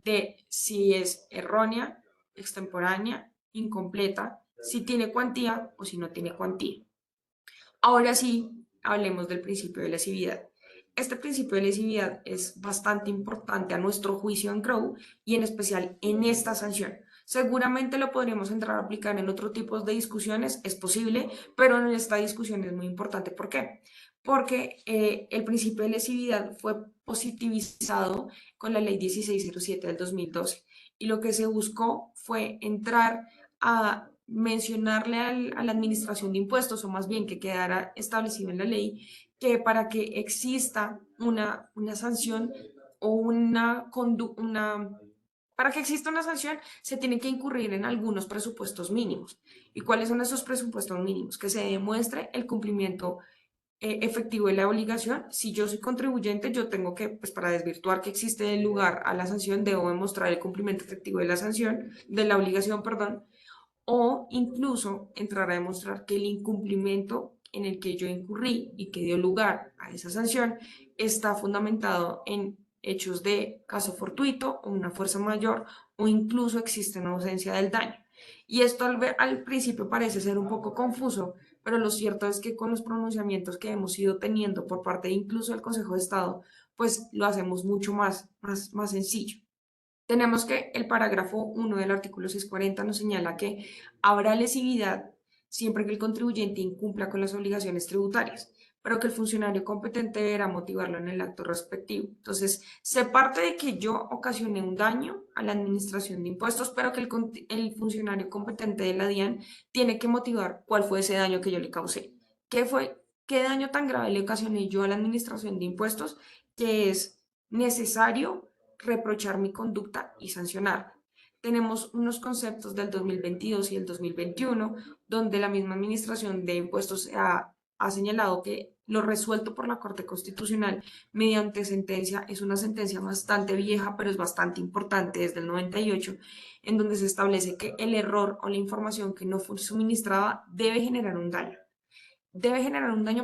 de si es errónea, extemporánea, incompleta, si tiene cuantía o si no tiene cuantía. Ahora sí, hablemos del principio de lesividad. Este principio de lesividad es bastante importante a nuestro juicio en Crowe y en especial en esta sanción. Seguramente lo podríamos entrar a aplicar en otro tipo de discusiones, es posible, pero en esta discusión es muy importante. ¿Por qué? Porque el principio de lesividad fue positivizado con la ley 1607 del 2012 y lo que se buscó fue entrar a mencionarle a la administración de impuestos, o más bien que quedara establecido en la ley, que para que exista una sanción o para que exista una sanción se tiene que incurrir en algunos presupuestos mínimos. ¿Y cuáles son esos presupuestos mínimos? Que se demuestre el cumplimiento efectivo de la obligación. Si yo soy contribuyente, yo tengo que, pues para desvirtuar que existe el lugar a la sanción, debo demostrar el cumplimiento efectivo de la sanción, de la obligación, perdón, o incluso entrar a demostrar que el incumplimiento en el que yo incurrí y que dio lugar a esa sanción está fundamentado en hechos de caso fortuito o una fuerza mayor o incluso existe una ausencia del daño. Y esto al principio parece ser un poco confuso, pero lo cierto es que con los pronunciamientos que hemos ido teniendo por parte incluso del Consejo de Estado, pues lo hacemos mucho más sencillo. Tenemos que el parágrafo 1 del artículo 640 nos señala que habrá lesividad siempre que el contribuyente incumpla con las obligaciones tributarias, pero que el funcionario competente deberá motivarlo en el acto respectivo. Entonces, se parte de que yo ocasioné un daño a la administración de impuestos, pero que el funcionario competente de la DIAN tiene que motivar cuál fue ese daño que yo le causé. ¿Qué daño tan grave le ocasioné yo a la administración de impuestos que es necesario reprochar mi conducta y sancionar? Tenemos unos conceptos del 2022 y el 2021, donde la misma Administración de Impuestos ha señalado que lo resuelto por la Corte Constitucional mediante sentencia es una sentencia bastante vieja, pero es bastante importante, desde el 98, en donde se establece que el error o la información que no fue suministrada debe generar un daño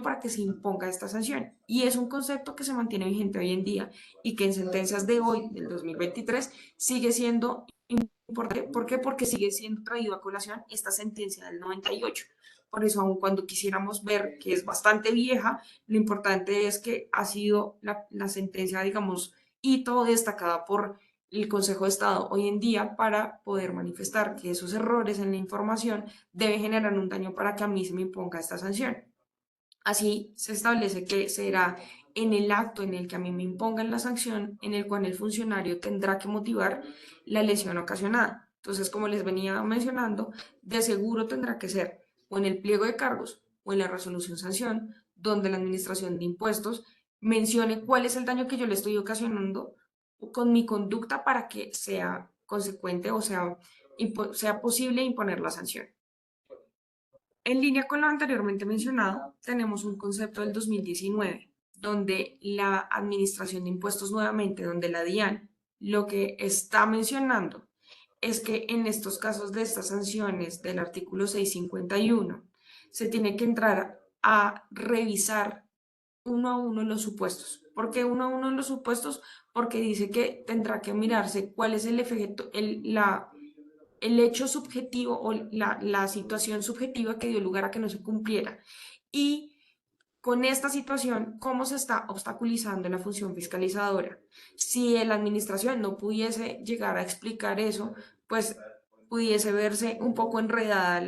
para que se imponga esta sanción. Y es un concepto que se mantiene vigente hoy en día y que en sentencias de hoy, del 2023, sigue siendo importante. ¿Por qué? Porque sigue siendo traído a colación esta sentencia del 98. Por eso, aun cuando quisiéramos ver que es bastante vieja, lo importante es que ha sido la sentencia, digamos, hito destacada por el Consejo de Estado hoy en día para poder manifestar que esos errores en la información deben generar un daño para que a mí se me imponga esta sanción. Así se establece que será en el acto en el que a mí me impongan la sanción, en el cual el funcionario tendrá que motivar la lesión ocasionada. Entonces, como les venía mencionando, de seguro tendrá que ser o en el pliego de cargos o en la resolución sanción, donde la administración de impuestos mencione cuál es el daño que yo le estoy ocasionando con mi conducta para que sea consecuente o sea posible imponer la sanción. En línea con lo anteriormente mencionado, tenemos un concepto del 2019, donde la Administración de Impuestos nuevamente, donde la DIAN, lo que está mencionando es que en estos casos de estas sanciones del artículo 651, se tiene que entrar a revisar uno a uno los supuestos. ¿Por qué uno a uno los supuestos? Porque dice que tendrá que mirarse cuál es el efecto, el hecho subjetivo o la situación subjetiva que dio lugar a que no se cumpliera. Y con esta situación, ¿cómo se está obstaculizando la función fiscalizadora? Si la administración no pudiese llegar a explicar eso, pues pudiese verse un poco enredada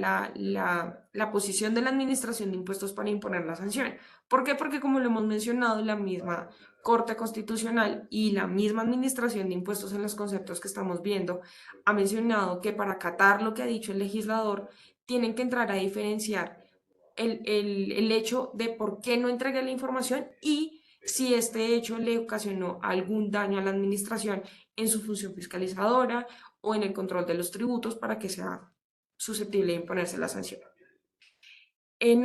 la posición de la Administración de Impuestos para imponer la sanción. ¿Por qué? Porque como lo hemos mencionado, la misma Corte Constitucional y la misma Administración de Impuestos en los conceptos que estamos viendo ha mencionado que para acatar lo que ha dicho el legislador, tienen que entrar a diferenciar el hecho de por qué no entregué la información y si este hecho le ocasionó algún daño a la administración en su función fiscalizadora o en el control de los tributos para que sea susceptible de imponerse la sanción. En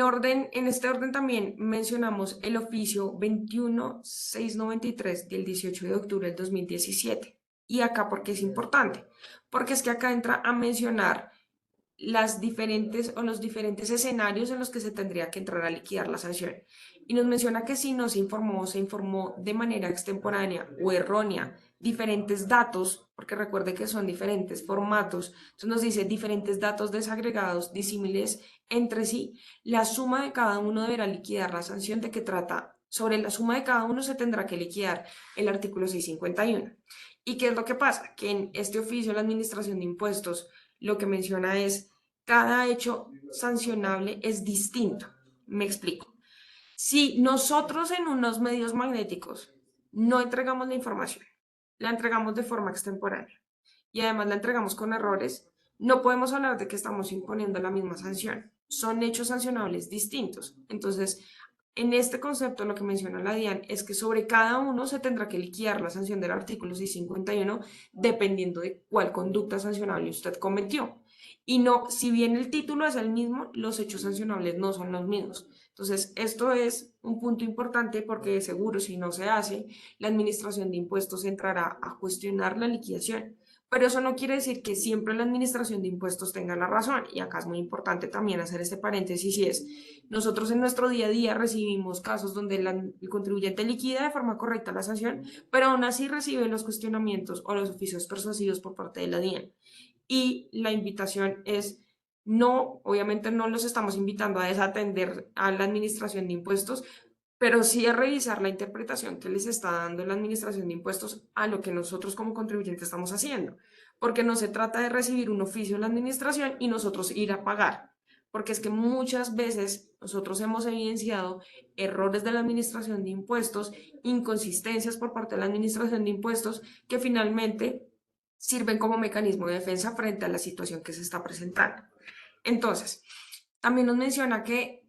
este orden también mencionamos el oficio 21693 del 18 de octubre del 2017. Y acá, ¿por qué es importante? Porque es que acá entra a mencionar las diferentes o los diferentes escenarios en los que se tendría que entrar a liquidar la sanción. Y nos menciona que si no se informó de manera extemporánea o errónea diferentes datos, porque recuerde que son diferentes formatos, entonces nos dice diferentes datos desagregados, disímiles entre sí, la suma de cada uno deberá liquidar la sanción. ¿De qué trata? Sobre la suma de cada uno se tendrá que liquidar el artículo 651. ¿Y qué es lo que pasa? Que en este oficio la Administración de Impuestos lo que menciona es cada hecho sancionable es distinto. Me explico. Si nosotros en unos medios magnéticos no entregamos la información, la entregamos de forma extemporánea y además la entregamos con errores, no podemos hablar de que estamos imponiendo la misma sanción. Son hechos sancionables distintos. Entonces, en este concepto lo que menciona la DIAN es que sobre cada uno se tendrá que liquidar la sanción del artículo 651 dependiendo de cuál conducta sancionable usted cometió. Y no, si bien el título es el mismo, los hechos sancionables no son los mismos. Entonces, esto es un punto importante porque de seguro si no se hace, la Administración de Impuestos entrará a cuestionar la liquidación. Pero eso no quiere decir que siempre la Administración de Impuestos tenga la razón. Y acá es muy importante también hacer este paréntesis y es, nosotros en nuestro día a día recibimos casos donde el contribuyente liquida de forma correcta la sanción, pero aún así recibe los cuestionamientos o los oficios persuasivos por parte de la DIAN. Y la invitación es No, obviamente no los estamos invitando a desatender a la administración de impuestos, pero sí a revisar la interpretación que les está dando la administración de impuestos a lo que nosotros como contribuyentes estamos haciendo, porque no se trata de recibir un oficio en la administración y nosotros ir a pagar, porque es que muchas veces nosotros hemos evidenciado errores de la administración de impuestos, inconsistencias por parte de la administración de impuestos que finalmente sirven como mecanismo de defensa frente a la situación que se está presentando. Entonces, también nos menciona que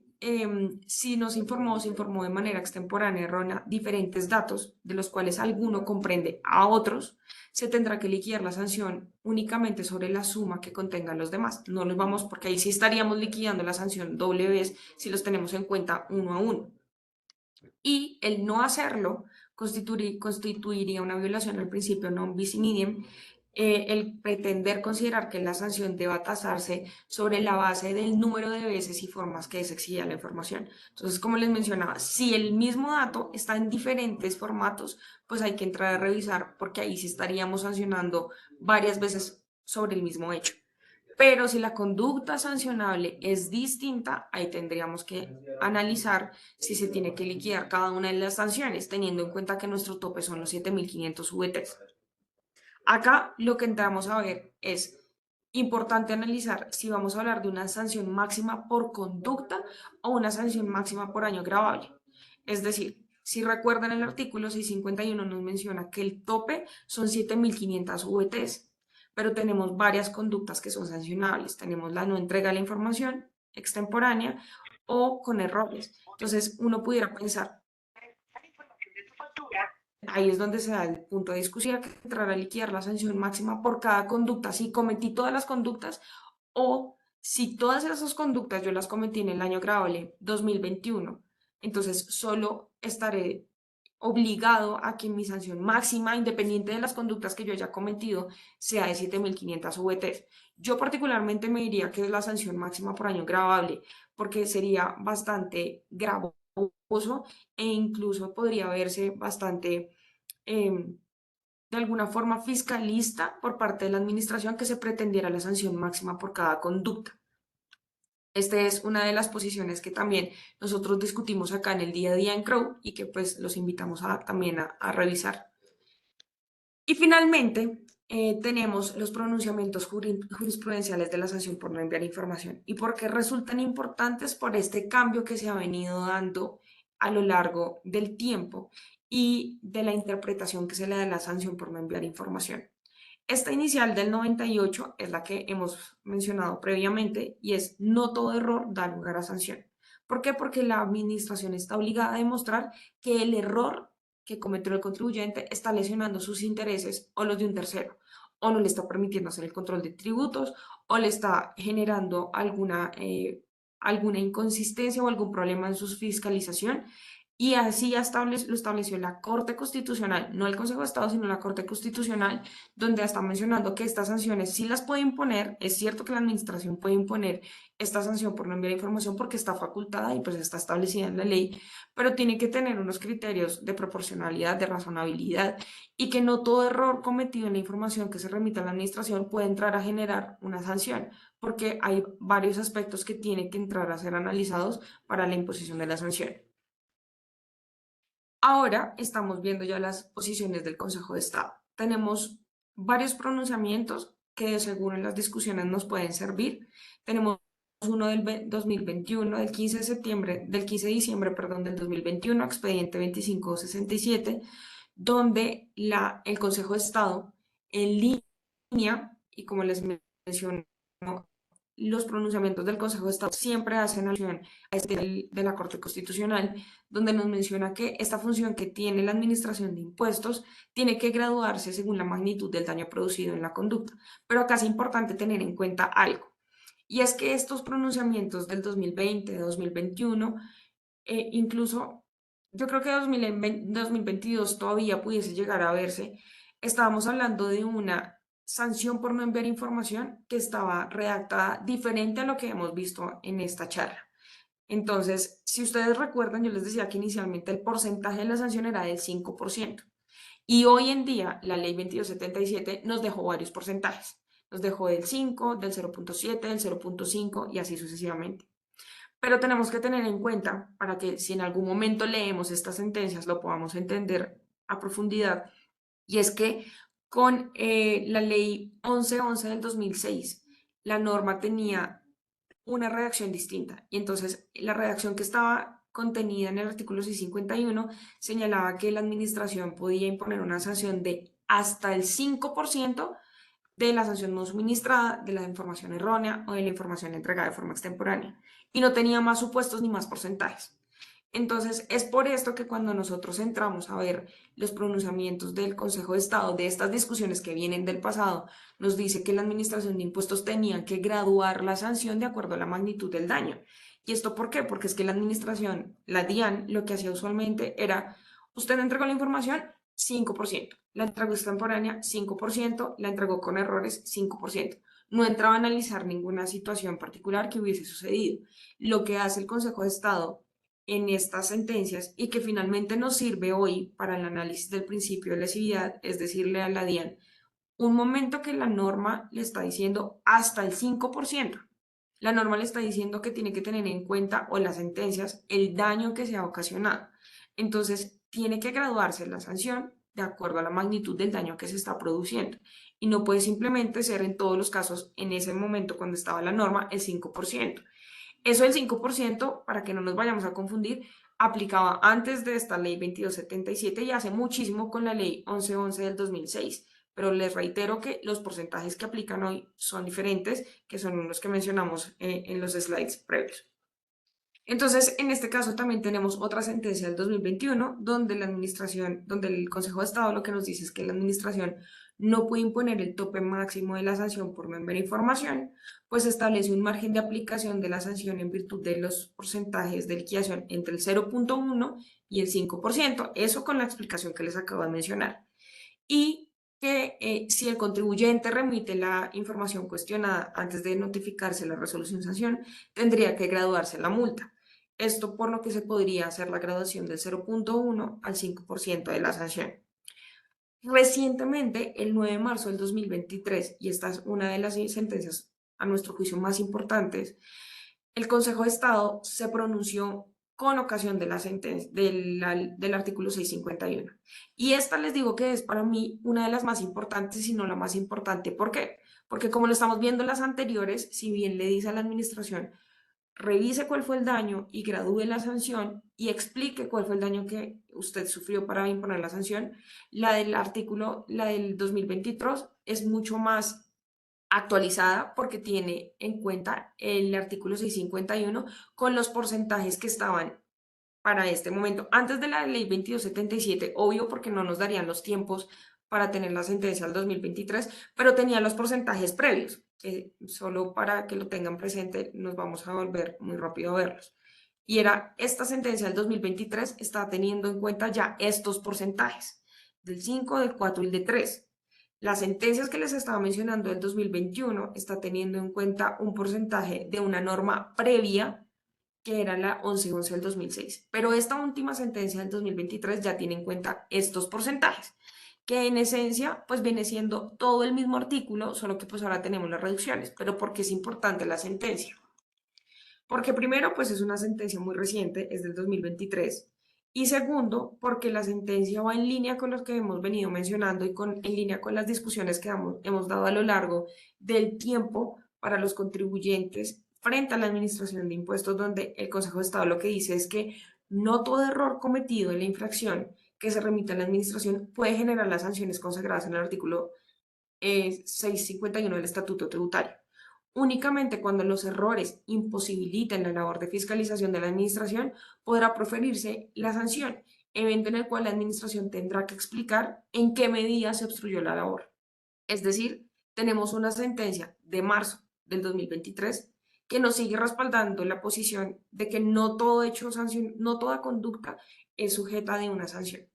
si se informó de manera extemporánea, errónea, diferentes datos, de los cuales alguno comprende a otros, se tendrá que liquidar la sanción únicamente sobre la suma que contengan los demás. No los vamos, porque ahí sí estaríamos liquidando la sanción doble vez si los tenemos en cuenta uno a uno. Y el no hacerlo constituiría una violación al principio non bis in idem, el pretender considerar que la sanción deba tasarse sobre la base del número de veces y formas que se exigía la información. Entonces, como les mencionaba, si el mismo dato está en diferentes formatos, pues hay que entrar a revisar porque ahí sí estaríamos sancionando varias veces sobre el mismo hecho. Pero si la conducta sancionable es distinta, ahí tendríamos que analizar si se tiene que liquidar cada una de las sanciones, teniendo en cuenta que nuestro tope son los 7.500 VTs. Acá lo que entramos a ver es importante analizar si vamos a hablar de una sanción máxima por conducta o una sanción máxima por año gravable. Es decir, si recuerdan el artículo 651 nos menciona que el tope son 7.500 VTs, pero tenemos varias conductas que son sancionables. Tenemos la no entrega de la información extemporánea o con errores. Entonces, uno pudiera pensar, ahí es donde se da el punto de discusión, que entrar a liquidar la sanción máxima por cada conducta, si cometí todas las conductas o si todas esas conductas yo las cometí en el año gravable 2021, entonces solo estaré obligado a que mi sanción máxima, independiente de las conductas que yo haya cometido, sea de 7.500 VTs. Yo particularmente me diría que es la sanción máxima por año gravable, porque sería bastante gravoso e incluso podría verse bastante de alguna forma fiscalista por parte de la administración que se pretendiera la sanción máxima por cada conducta. Esta es una de las posiciones que también nosotros discutimos acá en el día a día en Crow y que pues los invitamos también a revisar. Y finalmente tenemos los pronunciamientos jurisprudenciales de la sanción por no enviar información y por qué resultan importantes por este cambio que se ha venido dando a lo largo del tiempo y de la interpretación que se le da a la sanción por no enviar información. Esta inicial del 98 es la que hemos mencionado previamente y es no todo error da lugar a sanción. ¿Por qué? Porque la administración está obligada a demostrar que el error que cometió el contribuyente está lesionando sus intereses o los de un tercero, o no le está permitiendo hacer el control de tributos, o le está generando alguna inconsistencia o algún problema en su fiscalización. Y así ya lo estableció la Corte Constitucional, no el Consejo de Estado, sino la Corte Constitucional, donde está mencionando que estas sanciones sí las puede imponer. Es cierto que la administración puede imponer esta sanción por no enviar información porque está facultada y pues está establecida en la ley, pero tiene que tener unos criterios de proporcionalidad, de razonabilidad y que no todo error cometido en la información que se remita a la administración puede entrar a generar una sanción, porque hay varios aspectos que tienen que entrar a ser analizados para la imposición de la sanción. Ahora estamos viendo ya las posiciones del Consejo de Estado. Tenemos varios pronunciamientos que según en las discusiones nos pueden servir. Tenemos uno del 2021, del 15 de septiembre, del 15 de diciembre, perdón, del 2021, expediente 2567, donde el Consejo de Estado en línea, y como les menciono, los pronunciamientos del Consejo de Estado siempre hacen alusión a este de la Corte Constitucional, donde nos menciona que esta función que tiene la administración de impuestos tiene que graduarse según la magnitud del daño producido en la conducta. Pero acá es importante tener en cuenta algo, y es que estos pronunciamientos del 2020, de 2021, incluso yo creo que 2022 todavía pudiese llegar a verse, estábamos hablando de una sanción por no enviar información que estaba redactada diferente a lo que hemos visto en esta charla. Entonces, si ustedes recuerdan, yo les decía que inicialmente el porcentaje de la sanción era del 5%. Y hoy en día la ley 2277 nos dejó varios porcentajes. nos dejó del 5, del 0.7, del 0.5 y así sucesivamente. Pero tenemos que tener en cuenta, para que si en algún momento leemos estas sentencias lo podamos entender a profundidad, y es que con la ley 1111 del 2006, la norma tenía una redacción distinta. Y entonces la redacción que estaba contenida en el artículo 651 señalaba que la administración podía imponer una sanción de hasta el 5% de la sanción no suministrada, de la información errónea o de la información entregada de forma extemporánea. Y no tenía más supuestos ni más porcentajes. Entonces, es por esto que cuando nosotros entramos a ver los pronunciamientos del Consejo de Estado, de estas discusiones que vienen del pasado, nos dice que la Administración de Impuestos tenía que graduar la sanción de acuerdo a la magnitud del daño. ¿Y esto por qué? Porque es que la Administración, la DIAN, lo que hacía usualmente era, usted entregó la información, 5%, la entregó extemporánea, 5%, la entregó con errores, 5%. No entraba a analizar ninguna situación particular que hubiese sucedido. Lo que hace el Consejo de Estado en estas sentencias y que finalmente nos sirve hoy para el análisis del principio de lesividad, es decirle a la DIAN, un momento que la norma le está diciendo hasta el 5%. La norma le está diciendo que tiene que tener en cuenta, o las sentencias, el daño que se ha ocasionado. Entonces, tiene que graduarse la sanción de acuerdo a la magnitud del daño que se está produciendo. Y no puede simplemente ser en todos los casos, en ese momento cuando estaba la norma, el 5%. Eso del 5%, para que no nos vayamos a confundir, aplicaba antes de esta ley 2277 y hace muchísimo con la ley 1111 del 2006. Pero les reitero que los porcentajes que aplican hoy son diferentes, que son los que mencionamos en los slides previos. Entonces, en este caso también tenemos otra sentencia del 2021, donde donde el Consejo de Estado lo que nos dice es que la administración no puede imponer el tope máximo de la sanción por no enviar información, pues establece un margen de aplicación de la sanción en virtud de los porcentajes de liquidación entre el 0.1 y el 5%, eso con la explicación que les acabo de mencionar. Y que si el contribuyente remite la información cuestionada antes de notificarse la resolución sanción, tendría que graduarse la multa. Esto por lo que se podría hacer la graduación del 0.1 al 5% de la sanción. Recientemente, el 9 de marzo del 2023, y esta es una de las sentencias a nuestro juicio más importantes, el Consejo de Estado se pronunció con ocasión de la sentencia del artículo 651. Y esta les digo que es para mí una de las más importantes, si no la más importante. ¿Por qué? Porque como lo estamos viendo en las anteriores, si bien le dice a la administración, revise cuál fue el daño y gradúe la sanción y explique cuál fue el daño que usted sufrió para imponer la sanción, la del 2023 es mucho más actualizada porque tiene en cuenta el artículo 651 con los porcentajes que estaban para este momento. Antes de la ley 2277, obvio porque no nos darían los tiempos para tener la sentencia del 2023, pero tenía los porcentajes previos, que solo para que lo tengan presente nos vamos a volver muy rápido a verlos. Y era esta sentencia del 2023 está teniendo en cuenta ya estos porcentajes, del 5, del 4 y el de 3. Las sentencias que les estaba mencionando del 2021 está teniendo en cuenta un porcentaje de una norma previa que era la 1111 del 2006. Pero esta última sentencia del 2023 ya tiene en cuenta estos porcentajes, que en esencia pues viene siendo todo el mismo artículo, solo que pues ahora tenemos las reducciones. Pero ¿por qué es importante la sentencia? Porque primero pues es una sentencia muy reciente, es del 2023. Y segundo, porque la sentencia va en línea con lo que hemos venido mencionando y en línea con las discusiones que hemos dado a lo largo del tiempo para los contribuyentes frente a la administración de impuestos, donde el Consejo de Estado lo que dice es que no todo error cometido en la infracción que se remite a la administración puede generar las sanciones consagradas en el artículo 651 del Estatuto Tributario. Únicamente cuando los errores imposibiliten la labor de fiscalización de la administración podrá proferirse la sanción, evento en el cual la administración tendrá que explicar en qué medida se obstruyó la labor. Es decir, tenemos una sentencia de marzo del 2023 que nos sigue respaldando la posición de que no todo hecho no toda conducta es sujeta de una sanción.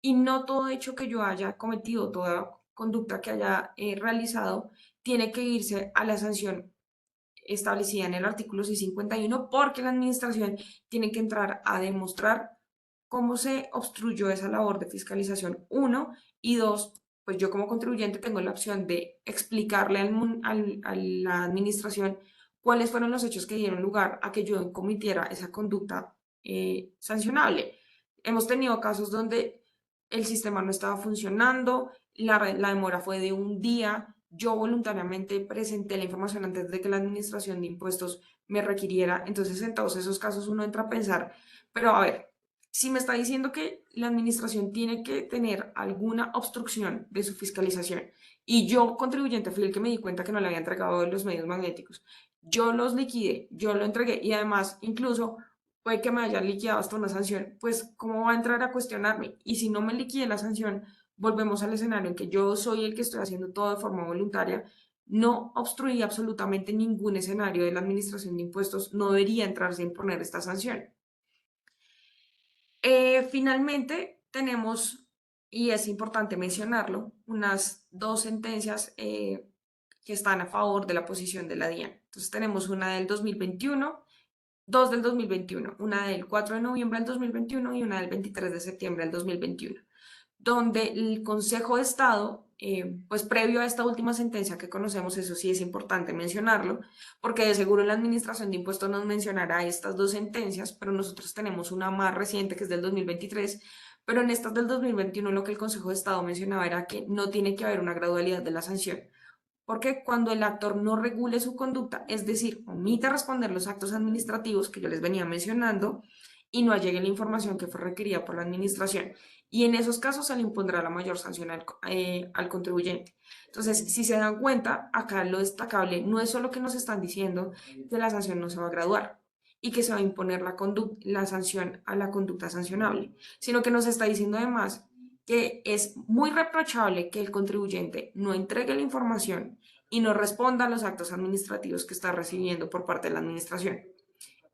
Y no todo hecho que yo haya cometido, toda conducta que haya realizado, tiene que irse a la sanción establecida en el artículo 651 porque la administración tiene que entrar a demostrar cómo se obstruyó esa labor de fiscalización, uno, y dos, pues yo como contribuyente tengo la opción de explicarle a la administración cuáles fueron los hechos que dieron lugar a que yo cometiera esa conducta sancionable. Hemos tenido casos donde el sistema no estaba funcionando, la demora fue de un día, yo voluntariamente presenté la información antes de que la administración de impuestos me requiriera, entonces en todos esos casos uno entra a pensar, pero a ver, si me está diciendo que la administración tiene que tener alguna obstrucción de su fiscalización y yo, contribuyente, fui el que me di cuenta que no le había entregado los medios magnéticos, yo los liquidé, yo lo entregué y además incluso puede que me hayan liquidado hasta una sanción, pues ¿cómo va a entrar a cuestionarme? Y si no me liquide la sanción, volvemos al escenario en que yo soy el que estoy haciendo todo de forma voluntaria, no obstruí absolutamente ningún escenario de la administración de impuestos, no debería entrar sin poner esta sanción. Finalmente, tenemos, y es importante mencionarlo, unas dos sentencias que están a favor de la posición de la DIAN. Entonces tenemos una del 2021, dos del 2021, una del 4 de noviembre del 2021 y una del 23 de septiembre del 2021, donde el Consejo de Estado, pues previo a esta última sentencia que conocemos, eso sí es importante mencionarlo, porque de seguro la Administración de Impuestos nos mencionará estas dos sentencias, pero nosotros tenemos una más reciente que es del 2023, pero en estas del 2021 lo que el Consejo de Estado mencionaba era que no tiene que haber una gradualidad de la sanción, porque cuando el actor no regule su conducta, es decir, omite responder los actos administrativos que yo les venía mencionando y no allegue la información que fue requerida por la administración. Y en esos casos se le impondrá la mayor sanción al contribuyente. Entonces, si se dan cuenta, acá lo destacable no es solo que nos están diciendo que la sanción no se va a graduar y que se va a imponer la sanción a la conducta sancionable, sino que nos está diciendo además que es muy reprochable que el contribuyente no entregue la información y no responda a los actos administrativos que está recibiendo por parte de la administración.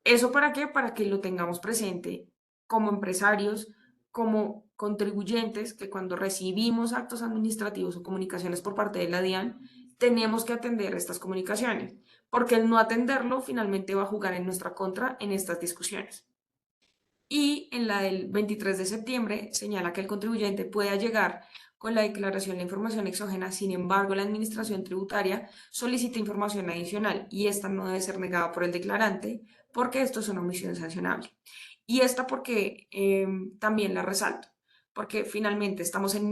¿Eso para qué? Para que lo tengamos presente como empresarios, como contribuyentes, que cuando recibimos actos administrativos o comunicaciones por parte de la DIAN, tenemos que atender estas comunicaciones, porque el no atenderlo finalmente va a jugar en nuestra contra en estas discusiones. Y en la del 23 de septiembre señala que el contribuyente puede allegar con la declaración la información exógena, sin embargo, la administración tributaria solicita información adicional y esta no debe ser negada por el declarante porque esto es una omisión sancionable. Y esta porque también la resalto, porque finalmente estamos en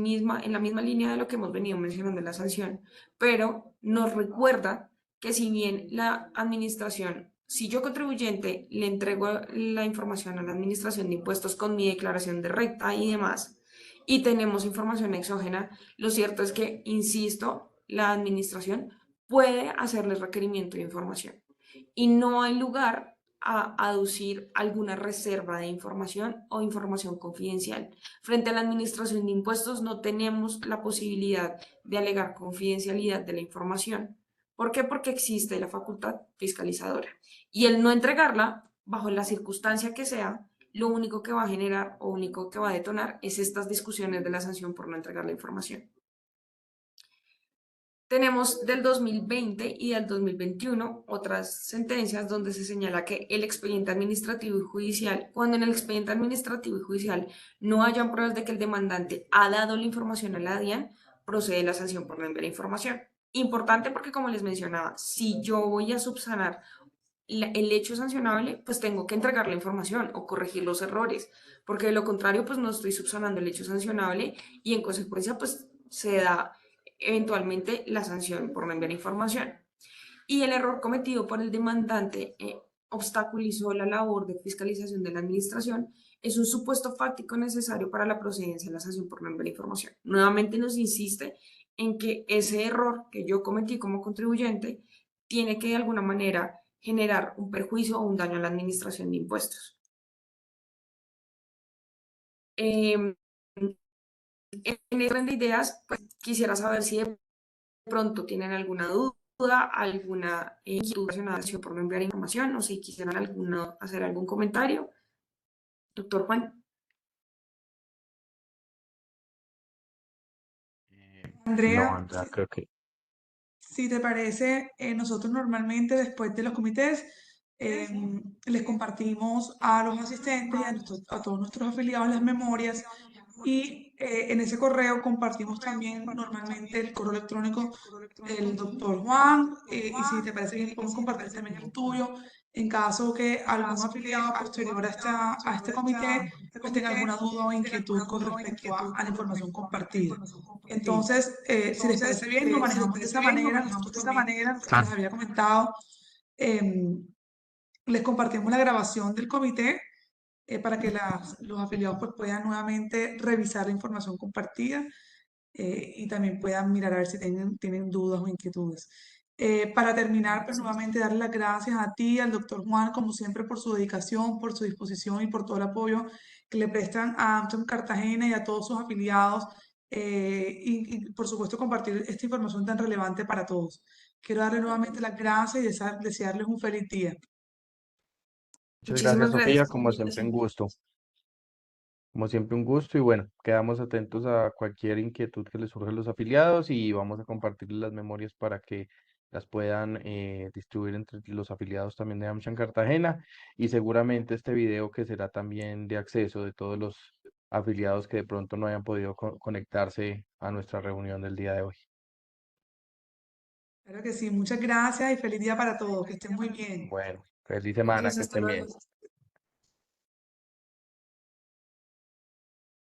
la misma línea de lo que hemos venido mencionando en la sanción, pero nos recuerda que si bien la administración, si yo contribuyente le entrego la información a la administración de impuestos con mi declaración de renta y demás, y tenemos información exógena, lo cierto es que, insisto, la administración puede hacerles requerimiento de información y no hay lugar a aducir alguna reserva de información o información confidencial. Frente a la administración de impuestos no tenemos la posibilidad de alegar confidencialidad de la información. ¿Por qué? Porque existe la facultad fiscalizadora. Y el no entregarla, bajo la circunstancia que sea, lo único que va a generar o único que va a detonar es estas discusiones de la sanción por no entregar la información. Tenemos del 2020 y del 2021 otras sentencias donde se señala que el expediente administrativo y judicial, cuando en el expediente administrativo y judicial no hayan pruebas de que el demandante ha dado la información a la DIAN, procede la sanción por no enviar información. Importante porque, como les mencionaba, si yo voy a subsanar el hecho sancionable, pues tengo que entregar la información o corregir los errores, porque de lo contrario, pues no estoy subsanando el hecho sancionable y en consecuencia, pues se da eventualmente la sanción por no enviar información. Y el error cometido por el demandante obstaculizó la labor de fiscalización de la administración, es un supuesto fáctico necesario para la procedencia de la sanción por no enviar información. Nuevamente nos insiste en que ese error que yo cometí como contribuyente tiene que de alguna manera generar un perjuicio o un daño a la administración de impuestos. En este orden de ideas, pues quisiera saber si de pronto tienen alguna duda, alguna inquietud relacionada por no enviar información, o si quisieran hacer algún comentario. Doctor Juan. No, Andrea, Andrea, creo que si te parece, nosotros normalmente después de los comités les compartimos a los asistentes y a todos nuestros afiliados las memorias Y en ese correo compartimos también normalmente el correo electrónico del doctor Juan, y si te parece bien, podemos compartir también el tuyo en caso que algún afiliado posterior a este comité pues tenga alguna duda o inquietud con respecto a la información compartida. Entonces, si les parece bien, lo manejamos de esa manera. Nosotros también, como les había comentado, em, les compartimos la grabación del comité para que los afiliados pues, puedan nuevamente revisar la información compartida, y también puedan mirar a ver si tienen dudas o inquietudes. Para terminar, pues nuevamente darle las gracias a ti, al doctor Juan, como siempre, por su dedicación, por su disposición y por todo el apoyo que le prestan a AmCham Cartagena y a todos sus afiliados, y por supuesto compartir esta información tan relevante para todos. Quiero darle nuevamente las gracias y desearles un feliz día. Muchas gracias, Muchísimas gracias Sofía, por la como siempre un invitación. gusto. Como siempre, un gusto y bueno, quedamos atentos a cualquier inquietud que les surja a los afiliados y vamos a compartirles las memorias para que las puedan distribuir entre los afiliados también de AmCham Cartagena y seguramente este video que será también de acceso de todos los afiliados que de pronto no hayan podido conectarse a nuestra reunión del día de hoy. Claro que sí, muchas gracias y feliz día para todos, que estén muy bien. Bueno, feliz semana, Gracias, que hasta estén bien. luego.